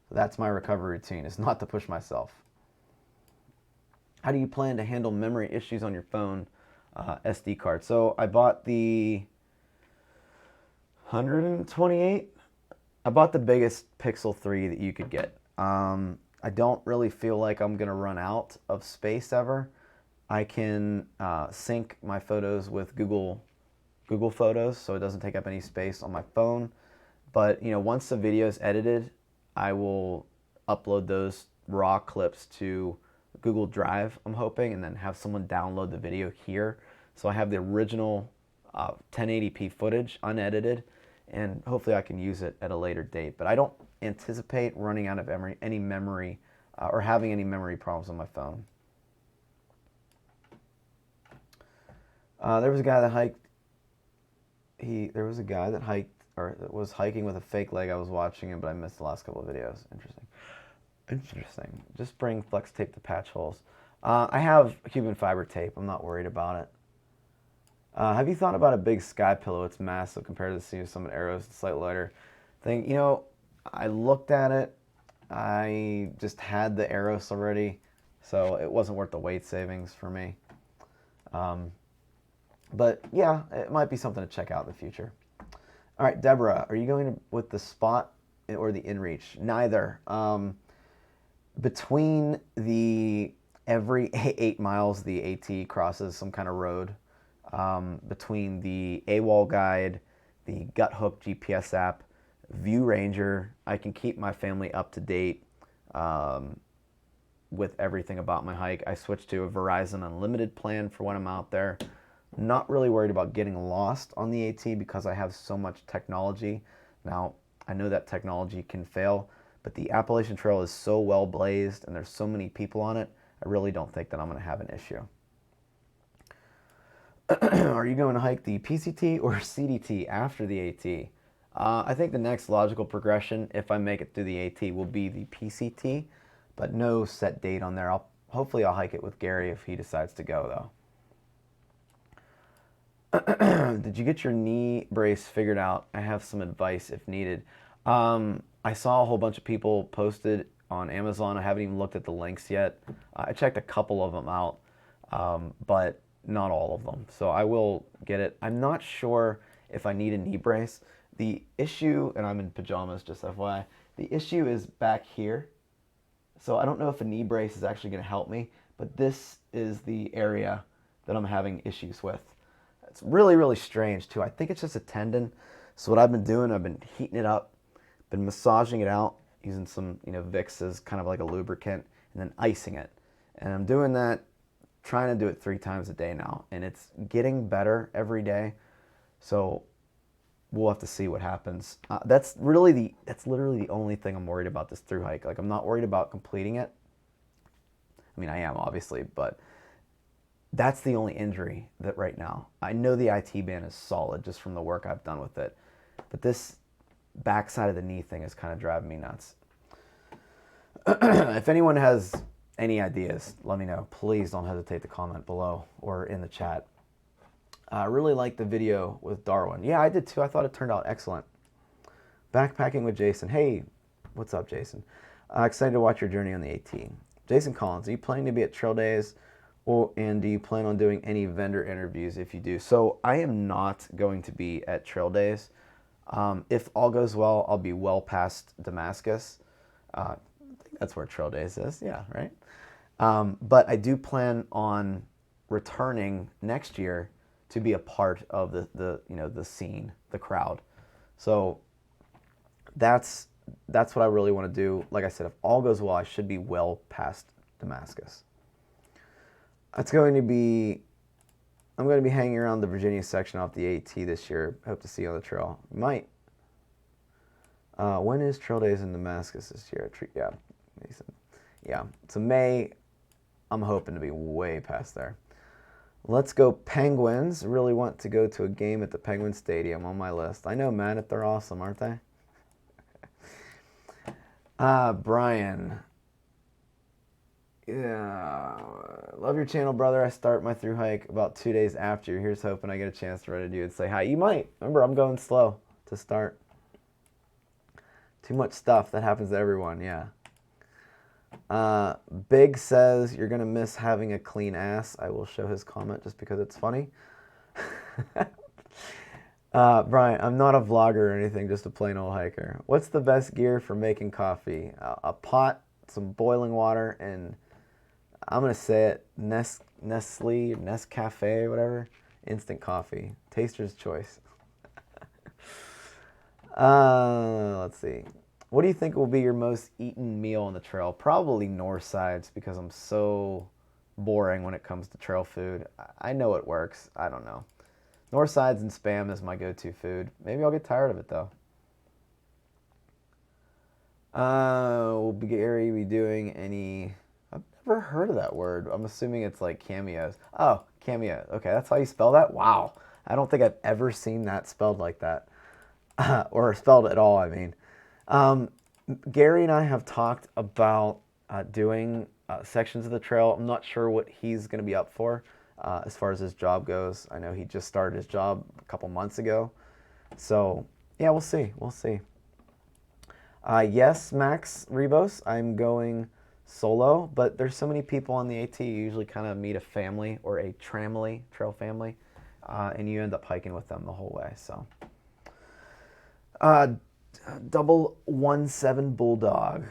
So that's my recovery routine, is not to push myself. How do you plan to handle memory issues on your phone SD card? So I bought the 128. I bought the biggest Pixel 3 that you could get. I don't really feel like I'm going to run out of space ever. I can sync my photos with Google Photos, so it doesn't take up any space on my phone. But once the video is edited, I will upload those raw clips to Google Drive, I'm hoping, and then have someone download the video here. So I have the original 1080p footage unedited, and hopefully I can use it at a later date. But I don't anticipate running out of any memory or having any memory problems on my phone. There was a guy that hiked. There was a guy that hiked or was hiking with a fake leg. I was watching him, but I missed the last couple of videos. Interesting. Just bring flex tape to patch holes. I have Cuban fiber tape. I'm not worried about it. Have you thought about a big sky pillow? It's massive compared to the Summit Arrows. It's slightly lighter thing. I looked at it. I just had the Arrows already, so it wasn't worth the weight savings for me. But yeah, it might be something to check out in the future. All right, Deborah, are you going with the Spot or the InReach? Neither. Between every 8 miles, the AT crosses some kind of road. Between the AWOL guide, the Gut Hook GPS app, View Ranger, I can keep my family up to date with everything about my hike. I switched to a Verizon Unlimited plan for when I'm out there. Not really worried about getting lost on the AT because I have so much technology. Now, I know that technology can fail, but the Appalachian Trail is so well blazed and there's so many people on it, I really don't think that I'm going to have an issue. Are you going to hike the PCT or CDT after the AT? I think the next logical progression, if I make it through the AT, will be the PCT, but no set date on there. Hopefully I'll hike it with Gary if he decides to go, though. Did you get your knee brace figured out? I have some advice if needed. I saw a whole bunch of people posted on Amazon. I haven't even looked at the links yet. I checked a couple of them out, but not all of them. So I will get it. I'm not sure if I need a knee brace. The issue, and I'm in pajamas, just FYI, the issue is back here. So I don't know if a knee brace is actually going to help me, but this is the area that I'm having issues with. It's really, really strange too. I think it's just a tendon. So what I've been doing, I've been heating it up, been massaging it out, using some, Vicks as kind of like a lubricant, and then icing it. And I'm doing that, trying to do it 3 times a day now, and it's getting better every day. So we'll have to see what happens. That's literally the only thing I'm worried about this through hike. Like, I'm not worried about completing it. I mean, I am obviously, but that's the only injury that right now. I know the IT band is solid just from the work I've done with it, but this backside of the knee thing is kind of driving me nuts. If anyone has any ideas, let me know. Please don't hesitate to comment below or in the chat. I really liked the video with Darwin. Yeah, I did too. I thought it turned out excellent. Backpacking with Jason. Hey, what's up, Jason? Excited to watch your journey on the AT. Jason Collins, are you planning to be at Trail Days? And do you plan on doing any vendor interviews if you do? So I am not going to be at Trail Days. If all goes well, I'll be well past Damascus. I think that's where Trail Days is. Yeah, right? But I do plan on returning next year to be a part of the scene, the crowd. So that's what I really want to do. Like I said, if all goes well, I should be well past Damascus. I'm going to be hanging around the Virginia section off the AT this year. Hope to see you on the trail. Might. When is Trail Days in Damascus this year? Yeah, Mason. Yeah. So May, I'm hoping to be way past there. Let's go Penguins. Really want to go to a game at the Penguin Stadium on my list. I know, man, they're awesome, aren't they? Brian. Yeah. Love your channel, brother. I start my through hike about 2 days after. Here's hoping I get a chance to run into you and say hi. You might. Remember, I'm going slow to start. Too much stuff. That happens to everyone, yeah. Big says you're going to miss having a clean ass. I will show his comment just because it's funny. Brian, I'm not a vlogger or anything, just a plain old hiker. What's the best gear for making coffee? A pot, some boiling water, and I'm going to say it, Nestle, Nescafe, whatever, instant coffee. Taster's choice. Let's see. What do you think will be your most eaten meal on the trail? Probably north sides because I'm so boring when it comes to trail food. I know it works. I don't know. North sides and Spam is my go-to food. Maybe I'll get tired of it though. Will Gary be doing any... I've never heard of that word. I'm assuming it's like cameos. Oh, cameo. Okay, that's how you spell that? Wow. I don't think I've ever seen that spelled like that. Or spelled at all, I mean. Gary and I have talked about doing sections of the trail. I'm not sure what he's going to be up for as far as his job goes. I know he just started his job a couple months ago. So, yeah, we'll see. We'll see. Yes, Max Rebos, I'm going solo, but there's so many people on the AT. You usually kind of meet a family or a tramily, trail family, and you end up hiking with them the whole way. So. 017 Bulldog.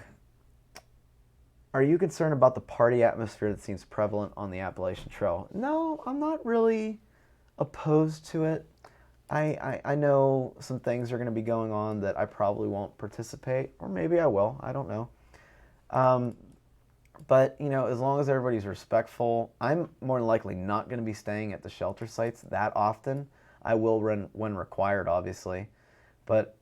Are you concerned about the party atmosphere that seems prevalent on the Appalachian Trail? No, I'm not really opposed to it. I know some things are going to be going on that I probably won't participate, or maybe I will. I don't know. But, as long as everybody's respectful, I'm more than likely not going to be staying at the shelter sites that often. I will run when required, obviously. But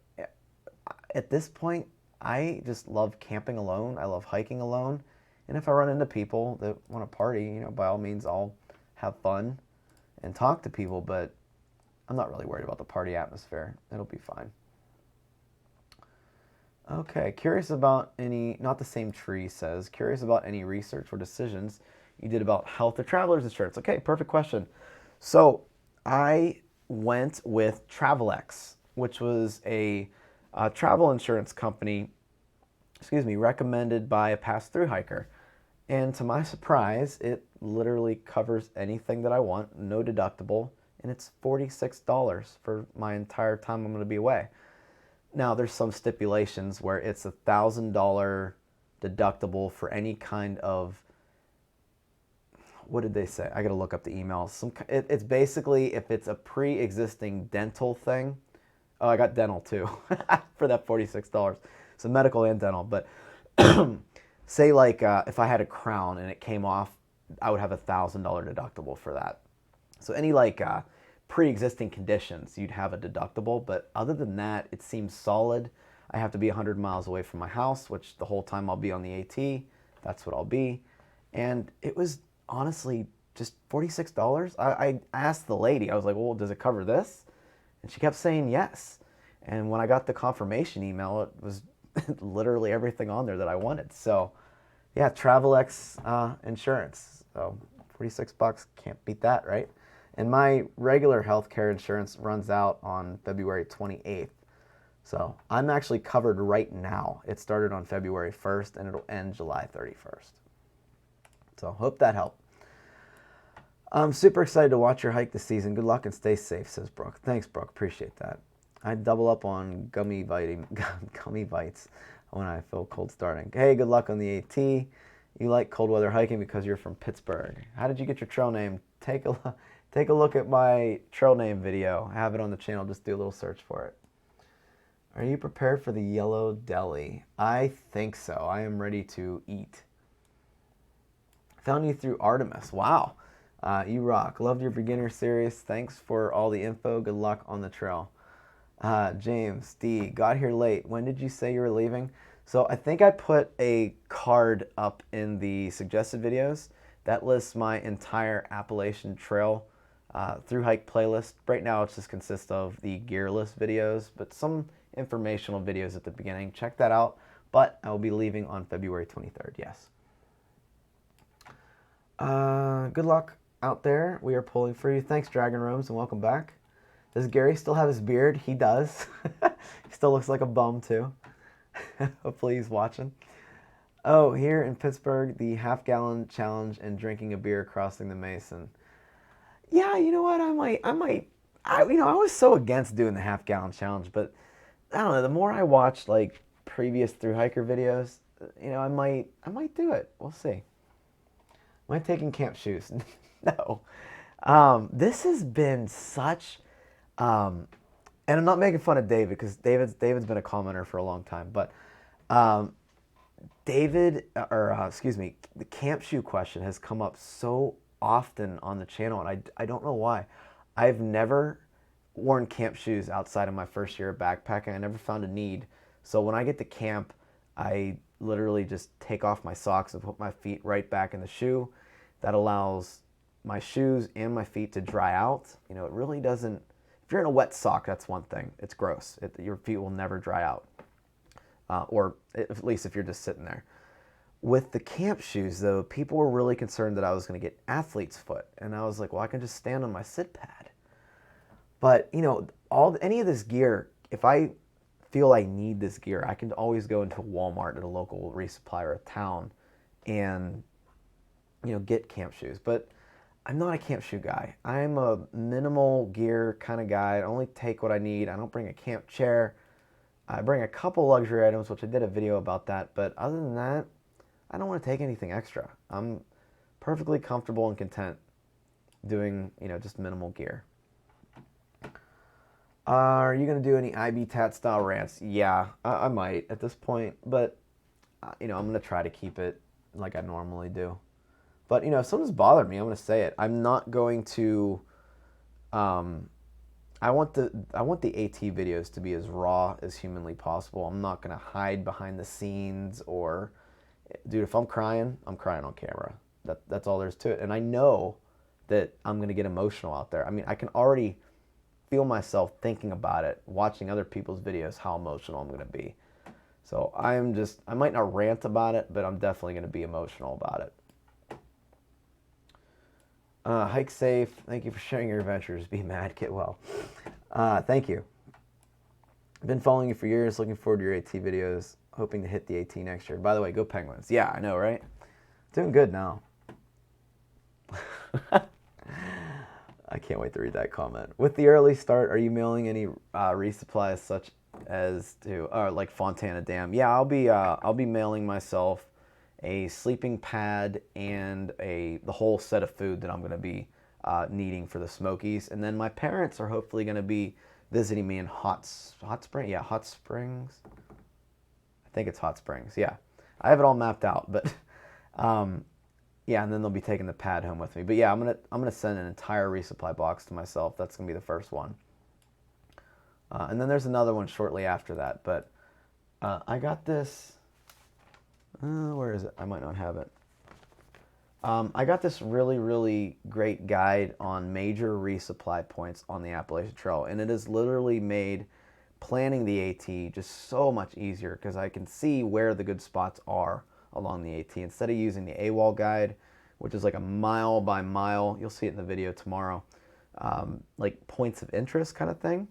at this point, I just love camping alone. I love hiking alone. And if I run into people that want to party, by all means, I'll have fun and talk to people. But I'm not really worried about the party atmosphere. It'll be fine. Okay, curious about any, not the same tree says, curious about any research or decisions you did about health or traveler's insurance. Okay, perfect question. So I went with Travelex, which was a travel insurance company, recommended by a pass-through hiker. And to my surprise, it literally covers anything that I want, no deductible, and it's $46 for my entire time I'm going to be away. Now, there's some stipulations where it's $1,000 deductible for any kind of, what did they say? I got to look up the email. It's basically if it's a pre-existing dental thing. Oh, I got dental too for that $46. So medical and dental. But say like if I had a crown and it came off, I would have $1,000 deductible for that. So any like pre-existing conditions, you'd have a deductible. But other than that, it seems solid. I have to be 100 miles away from my house, which the whole time I'll be on the AT. That's what I'll be. And it was honestly just $46. I asked the lady, I was like, well, does it cover this? And she kept saying yes. And when I got the confirmation email, it was literally everything on there that I wanted. So yeah, Travelex insurance. So $46, can't beat that, right? And my regular healthcare insurance runs out on February 28th. So I'm actually covered right now. It started on February 1st and it'll end July 31st. So hope that helped. I'm super excited to watch your hike this season. Good luck and stay safe, says Brooke. Thanks, Brooke. Appreciate that. I double up on gummy bites when I feel cold starting. Hey, good luck on the AT. You like cold weather hiking because you're from Pittsburgh. How did you get your trail name? Take a look at my trail name video. I have it on the channel. Just do a little search for it. Are you prepared for the yellow deli? I think so. I am ready to eat. Found you through Artemis. Wow. You rock. Loved your beginner series. Thanks for all the info. Good luck on the trail. James D. Got here late. When did you say you were leaving? So I think I put a card up in the suggested videos that lists my entire Appalachian Trail through hike playlist. Right now it just consists of the gearless videos, but some informational videos at the beginning. Check that out. But I will be leaving on February 23rd. Yes. Good luck out there. We are pulling for you. Thanks, Dragon Roams, and welcome back. Does Gary still have his beard? He does. He still looks like a bum, too. Hopefully he's watching. Oh, here in Pittsburgh, the half-gallon challenge and drinking a beer crossing the Mason. Yeah, you know what? I was so against doing the half-gallon challenge, but I don't know. The more I watch, like, previous through hiker videos, I might do it. We'll see. Am I taking camp shoes? No. This has been such, and I'm not making fun of David because David's been a commenter for a long time, but the camp shoe question has come up so often on the channel, and I don't know why. I've never worn camp shoes outside of my first year of backpacking. I never found a need. So when I get to camp, I literally just take off my socks and put my feet right back in the shoe. That allows my shoes and my feet to dry out. It really doesn't, if you're in a wet sock, that's one thing. It's gross. Your feet will never dry out. Or at least if you're just sitting there. With the camp shoes, though, people were really concerned that I was going to get athlete's foot. And I was like, well, I can just stand on my sit pad. But, any of this gear, if I feel I need this gear, I can always go into Walmart at a local resupply or a town and, get camp shoes. But I'm not a camp shoe guy. I'm a minimal gear kind of guy. I only take what I need. I don't bring a camp chair. I bring a couple luxury items, which I did a video about that. But other than that, I don't want to take anything extra. I'm perfectly comfortable and content doing, just minimal gear. Are you going to do any IB Tat style rants? Yeah, I might at this point, but I'm going to try to keep it like I normally do. But, you know, if something's bothered me, I'm going to say it. I'm not going to, um, I want the AT videos to be as raw as humanly possible. I'm not going to hide behind the scenes or, dude, if I'm crying on camera. That's all there's to it. And I know that I'm going to get emotional out there. I mean, I can already feel myself thinking about it, watching other people's videos, how emotional I'm going to be. So I might not rant about it, but I'm definitely going to be emotional about it. Hike safe. Thank you for sharing your adventures. Be mad, get well. Thank you. I've been following you for years. Looking forward to your AT videos. Hoping to hit the AT next year. By the way, go Penguins. Yeah, I know, right? Doing good now. I can't wait to read that comment. With the early start, are you mailing any resupplies such as to like Fontana Dam? Yeah, I'll be mailing myself a sleeping pad and the whole set of food that I'm going to be needing for the Smokies. And then my parents are hopefully going to be visiting me in Hot Springs. Yeah, Hot Springs. I think it's Hot Springs. Yeah, I have it all mapped out, but yeah, and then they'll be taking the pad home with me. But yeah, I'm gonna send an entire resupply box to myself. That's gonna be the first one. And then there's another one shortly after that. But I got this. Where is it? I might not have it. I got this really, really great guide on major resupply points on the Appalachian Trail, and it has literally made planning the AT just so much easier because I can see where the good spots are along the AT instead of using the AWOL guide, which is like a mile by mile. You'll see it in the video tomorrow, like points of interest kind of thing.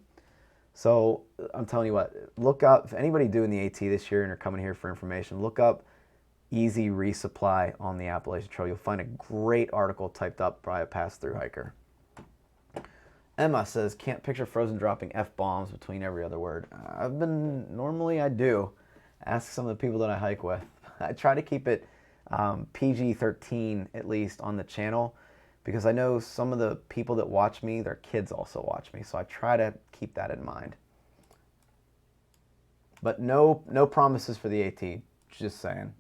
So I'm telling you what, look up, if anybody doing the AT this year and are coming here for information, look up easy resupply on the Appalachian Trail. You'll find a great article typed up by a pass-through hiker. Emma says, can't picture Frozen dropping F-bombs between every other word. Normally I do. Ask some of the people that I hike with. I try to keep it PG-13 at least on the channel because I know some of the people that watch me, their kids also watch me. So I try to keep that in mind. But no promises for the AT. Just saying.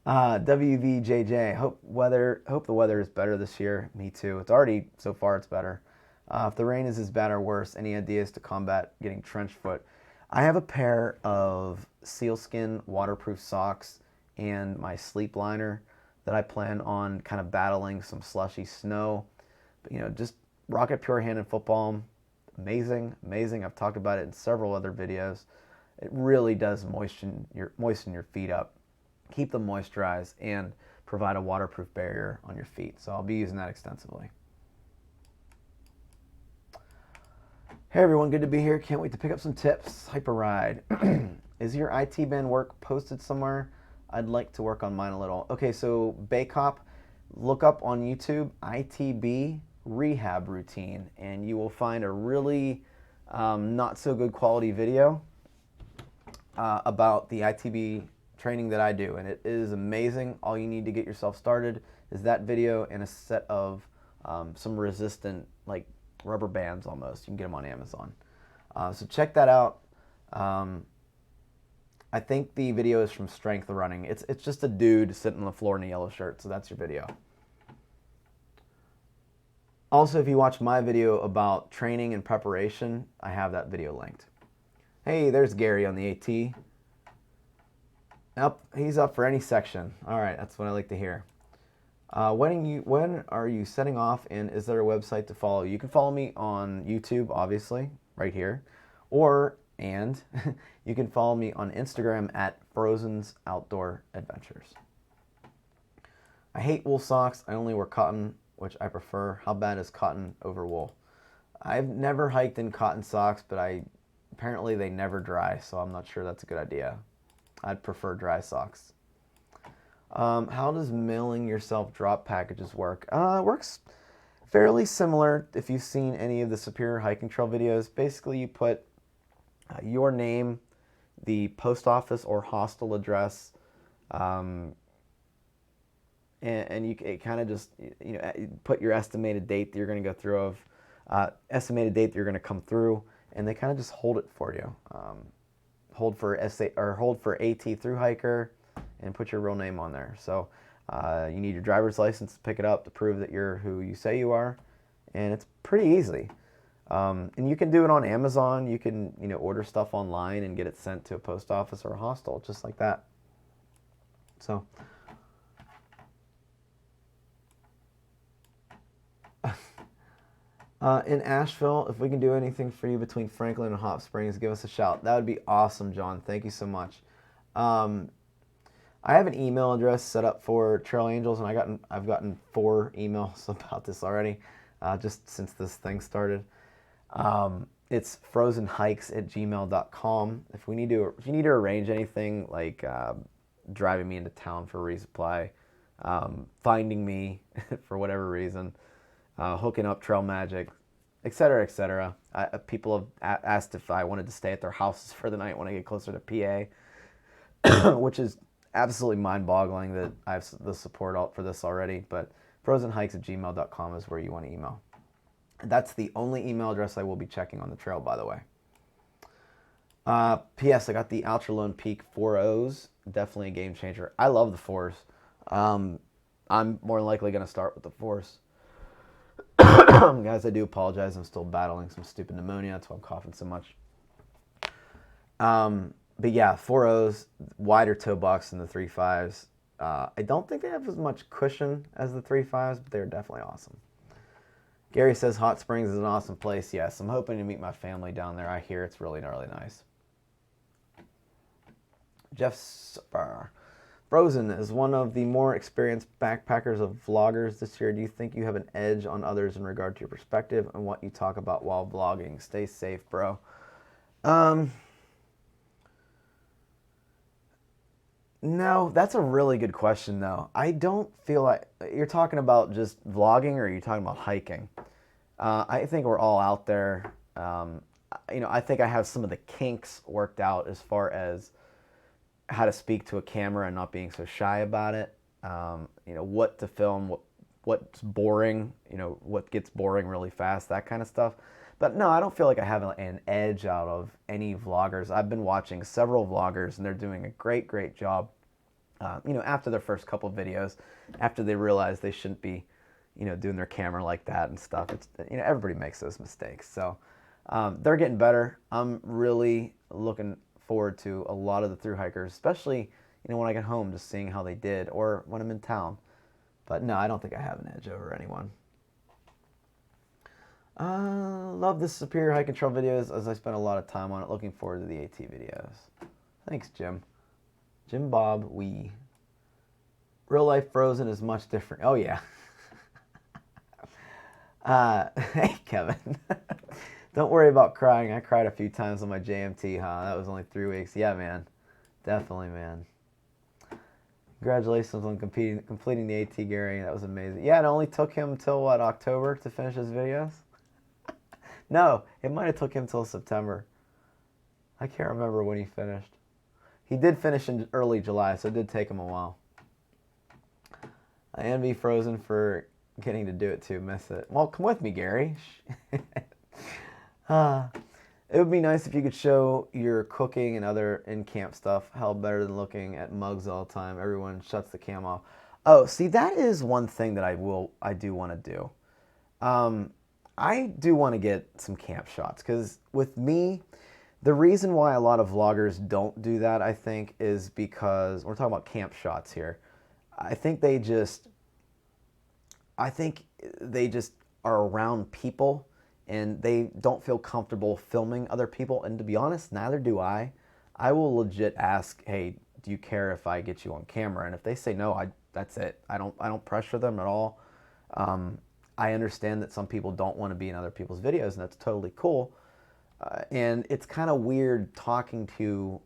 WVJJ, hope the weather is better this year. Me too. It's already, so far it's better. If the rain is as bad or worse, any ideas to combat getting trench foot? I have a pair of sealskin waterproof socks and my sleep liner that I plan on kind of battling some slushy snow. But, you know, just Rocket Pure Hand and Foot Balm, amazing. I've talked about it in several other videos. It really does moisten your feet up, keep them moisturized, and provide a waterproof barrier on your feet. So I'll be using that extensively. Hey everyone, good to be here. Can't wait to pick up some tips. Hyper ride. Is your IT band work posted somewhere? I'd like to work on mine a little. Okay, so Baycop, look up on YouTube ITB rehab routine, and you will find a really not so good quality video about the ITB training that I do, and it is amazing. All you need to get yourself started is that video and a set of some resistant, like rubber bands almost. You can get them on Amazon. So check that out. I think the video is from Strength Running. It's just a dude sitting on the floor in a yellow shirt, so that's your video. Also, if you watch my video about training and preparation, I have that video linked. Hey, there's Gary on the AT. Yep, he's up for any section. All right, that's what I like to hear. When are you setting off, and is there a website to follow? You can follow me on YouTube, obviously, right here, and you can follow me on Instagram at frozensoutdooradventures. I hate wool socks. I only wear cotton, which I prefer. How bad is cotton over wool? I've never hiked in cotton socks, but apparently they never dry, so I'm not sure that's a good idea. I'd prefer dry socks. How does mailing yourself drop packages work? It works fairly similar if you've seen any of the Superior Hiking Trail videos. Basically, you put your name, the post office or hostel address, and it kind of just, you know, put your estimated date that you're going to go through estimated date that you're going to come through, and they kind of just hold it for you. Hold for AT through hiker, and put your real name on there. So you need your driver's license to pick it up to prove that you're who you say you are, and it's pretty easy. And you can do it on Amazon. You can, order stuff online and get it sent to a post office or a hostel, just like that. So, in Asheville, if we can do anything for you between Franklin and Hot Springs, give us a shout. That would be awesome, John. Thank you so much. I have an email address set up for Trail Angels, and I've gotten 4 emails about this already, just since this thing started. It's frozenhikes@gmail.com. If you need to arrange anything like driving me into town for resupply, finding me for whatever reason, hooking up trail magic, etc., etc. People have asked if I wanted to stay at their houses for the night when I get closer to PA, which is absolutely mind-boggling that I have the support out for this already. But frozenhikes@gmail.com is where you want to email. That's the only email address I will be checking on the trail, by the way. P.S. I got the Ultra Lone Peak 4.0s. Definitely a game changer. I love the 4s. I'm more than likely going to start with the 4s. Guys, I do apologize. I'm still battling some stupid pneumonia. That's why I'm coughing so much. But yeah, 4.0s, wider toe box than the 3.5s. I don't think they have as much cushion as the 3.5s, but they're definitely awesome. Gary says Hot Springs is an awesome place. Yes, I'm hoping to meet my family down there. I hear it's really, really nice. Jeff Spar. Frozen is one of the more experienced backpackers of vloggers this year. Do you think you have an edge on others in regard to your perspective and what you talk about while vlogging? Stay safe, bro. No, that's a really good question, though. I don't feel like you're talking about just vlogging, or are you talking about hiking? I think we're all out there. I think I have some of the kinks worked out as far as how to speak to a camera and not being so shy about it. What to film, what's boring, what gets boring really fast, that kind of stuff. But no, I don't feel like I have an edge out of any vloggers. I've been watching several vloggers, and they're doing a great, great job. After their first couple videos, after they realize they shouldn't be, doing their camera like that and stuff. It's, everybody makes those mistakes. So they're getting better. I'm really looking forward to a lot of the thru hikers, especially, when I get home, just seeing how they did, or when I'm in town. But no, I don't think I have an edge over anyone. Love the Superior Hike and Trail videos, as I spent a lot of time on it. Looking forward to the AT videos. Thanks, Jim. Jim Bob Wee. Real life Frozen is much different. Oh, yeah. Hey, Kevin. Don't worry about crying. I cried a few times on my JMT, huh? That was only 3 weeks. Yeah, man. Definitely, man. Congratulations on completing the AT, Gary. That was amazing. Yeah, it only took him till, what, October to finish his videos? No, it might have took him till September. I can't remember when he finished. He did finish in early July, so it did take him a while. I envy Frozen for getting to do it too. Miss it. Well, come with me, Gary. It would be nice if you could show your cooking and other in-camp stuff. Hell, better than looking at mugs all the time. Everyone shuts the cam off. Oh, see, that is one thing that I do want to do. I do want to get some camp shots, because with me, the reason why a lot of vloggers don't do that, I think, is because we're talking about camp shots here. I think they just are around people, and they don't feel comfortable filming other people. And to be honest, neither do I. I will legit ask, hey, do you care if I get you on camera? And if they say no, that's it. I don't pressure them at all. I understand that some people don't want to be in other people's videos, and that's totally cool. And it's kind of weird talking to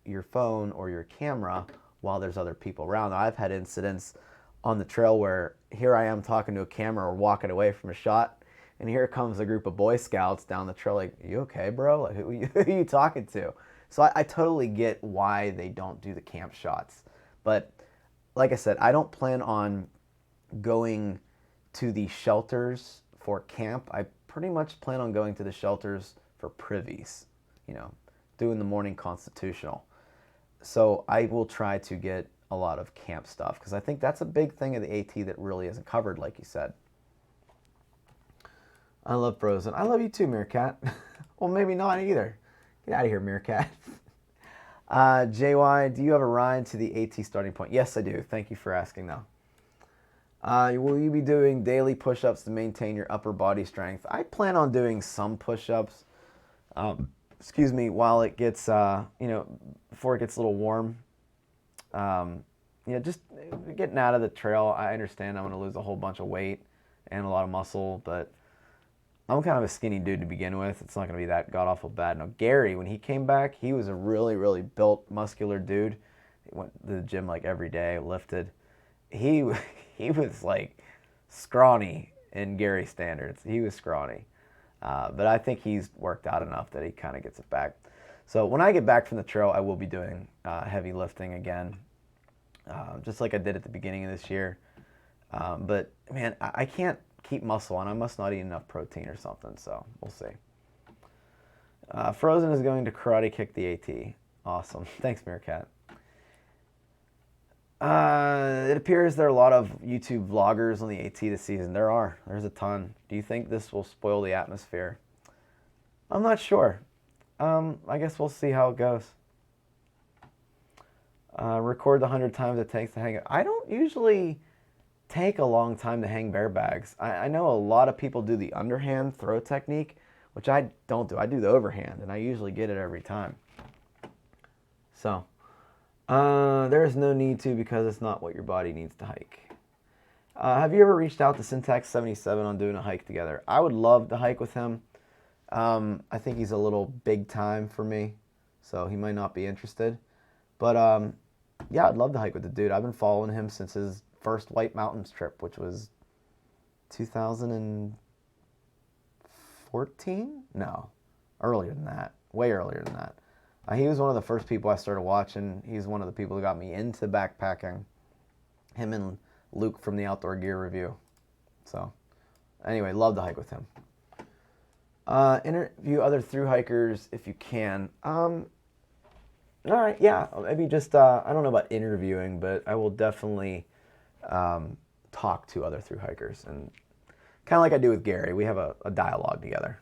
your phone or your camera while there's other people around. I've had incidents on the trail where here I am talking to a camera or walking away from a shot, and here comes a group of Boy Scouts down the trail like, you okay, bro? Like, who are you talking to? So I totally get why they don't do the camp shots. But like I said, I don't plan on going to the shelters for camp. I pretty much plan on going to the shelters for privies, doing the morning constitutional. So I will try to get a lot of camp stuff, because I think that's a big thing of the AT that really isn't covered, like you said. I love Frozen. I love you too, Meerkat. Well, maybe not either. Get out of here, Meerkat. JY, do you have a ride to the AT starting point? Yes, I do. Thank you for asking, though. Will you be doing daily push-ups to maintain your upper body strength? I plan on doing some push-ups, excuse me, while it gets, before it gets a little warm. Just getting out of the trail. I understand I'm going to lose a whole bunch of weight and a lot of muscle, but I'm kind of a skinny dude to begin with. It's not going to be that god-awful bad. Now, Gary, when he came back, he was a really, really built, muscular dude. He went to the gym like every day, lifted. He was like scrawny in Gary standards. He was scrawny. But I think he's worked out enough that he kind of gets it back. So when I get back from the trail, I will be doing heavy lifting again, just like I did at the beginning of this year. But, man, I can't keep muscle, and I must not eat enough protein or something, so we'll see. Frozen is going to karate kick the AT. Awesome. Thanks, Meerkat. It appears there are a lot of YouTube vloggers on the AT this season. There's a ton. Do you think this will spoil the atmosphere? I'm not sure. I guess we'll see how it goes. Record the 100 times it takes to hang it. I don't usually take a long time to hang bear bags. I know a lot of people do the underhand throw technique, which I don't do. I do the overhand, and I usually get it every time. So, there is no need to, because it's not what your body needs to hike. Have you ever reached out to Syntax 77 on doing a hike together? I would love to hike with him. I think he's a little big time for me, so he might not be interested. But, yeah, I'd love to hike with the dude. I've been following him since his first White Mountains trip, which was 2014? No, earlier than that, way earlier than that. He was one of the first people I started watching. He's one of the people who got me into backpacking. Him and Luke from the Outdoor Gear Review. So, anyway, love to hike with him. Interview other thru hikers if you can. All right, yeah, maybe just, I don't know about interviewing, but I will definitely talk to other thru hikers, and kind of like I do with Gary, we have a dialogue together.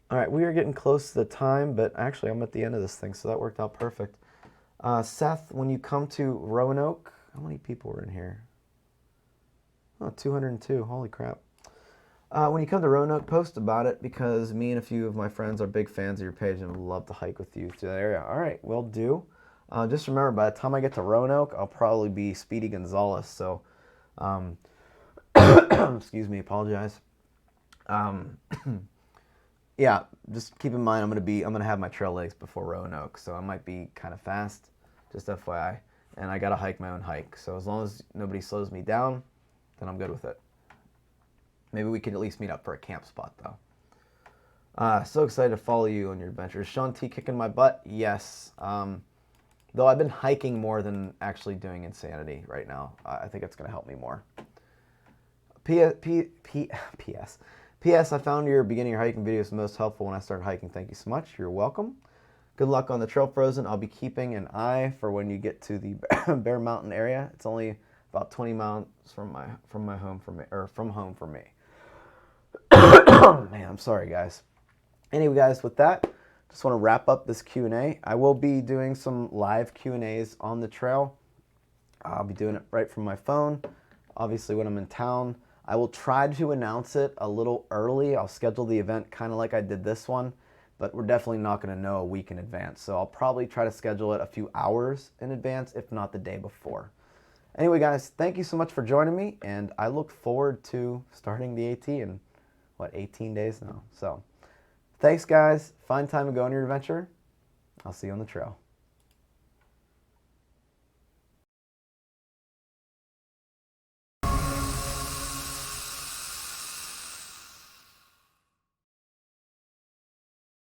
All right, we are getting close to the time, but actually I'm at the end of this thing, so that worked out perfect. Seth, when you come to Roanoke, how many people are in here? Oh, 202, holy crap. When you come to Roanoke, post about it, because me and a few of my friends are big fans of your page and would love to hike with you through that area. All right, will do. Just remember, by the time I get to Roanoke, I'll probably be Speedy Gonzales, so, excuse me, apologize. Yeah, just keep in mind I'm gonna have my trail legs before Roanoke, so I might be kind of fast, just FYI. And I gotta hike my own hike, so as long as nobody slows me down, then I'm good with it. Maybe we could at least meet up for a camp spot, though. So excited to follow you on your adventures. Sean T kicking my butt? Yes. Though I've been hiking more than actually doing Insanity right now. I think it's going to help me more. P.S. I found your beginning your hiking videos most helpful when I started hiking. Thank you so much. You're welcome. Good luck on the trail, Frozen. I'll be keeping an eye for when you get to the Bear Mountain area. It's only about 20 miles from home for me. Man, I'm sorry, guys. Anyway, guys, with that, just want to wrap up this Q&A. I will be doing some live Q&As on the trail. I'll be doing it right from my phone, obviously when I'm in town. I will try to announce it a little early. I'll schedule the event kind of like I did this one, but we're definitely not going to know a week in advance. So I'll probably try to schedule it a few hours in advance, if not the day before. Anyway, guys, thank you so much for joining me, and I look forward to starting the AT in, 18 days now. So, thanks, guys. Find time to go on your adventure. I'll see you on the trail.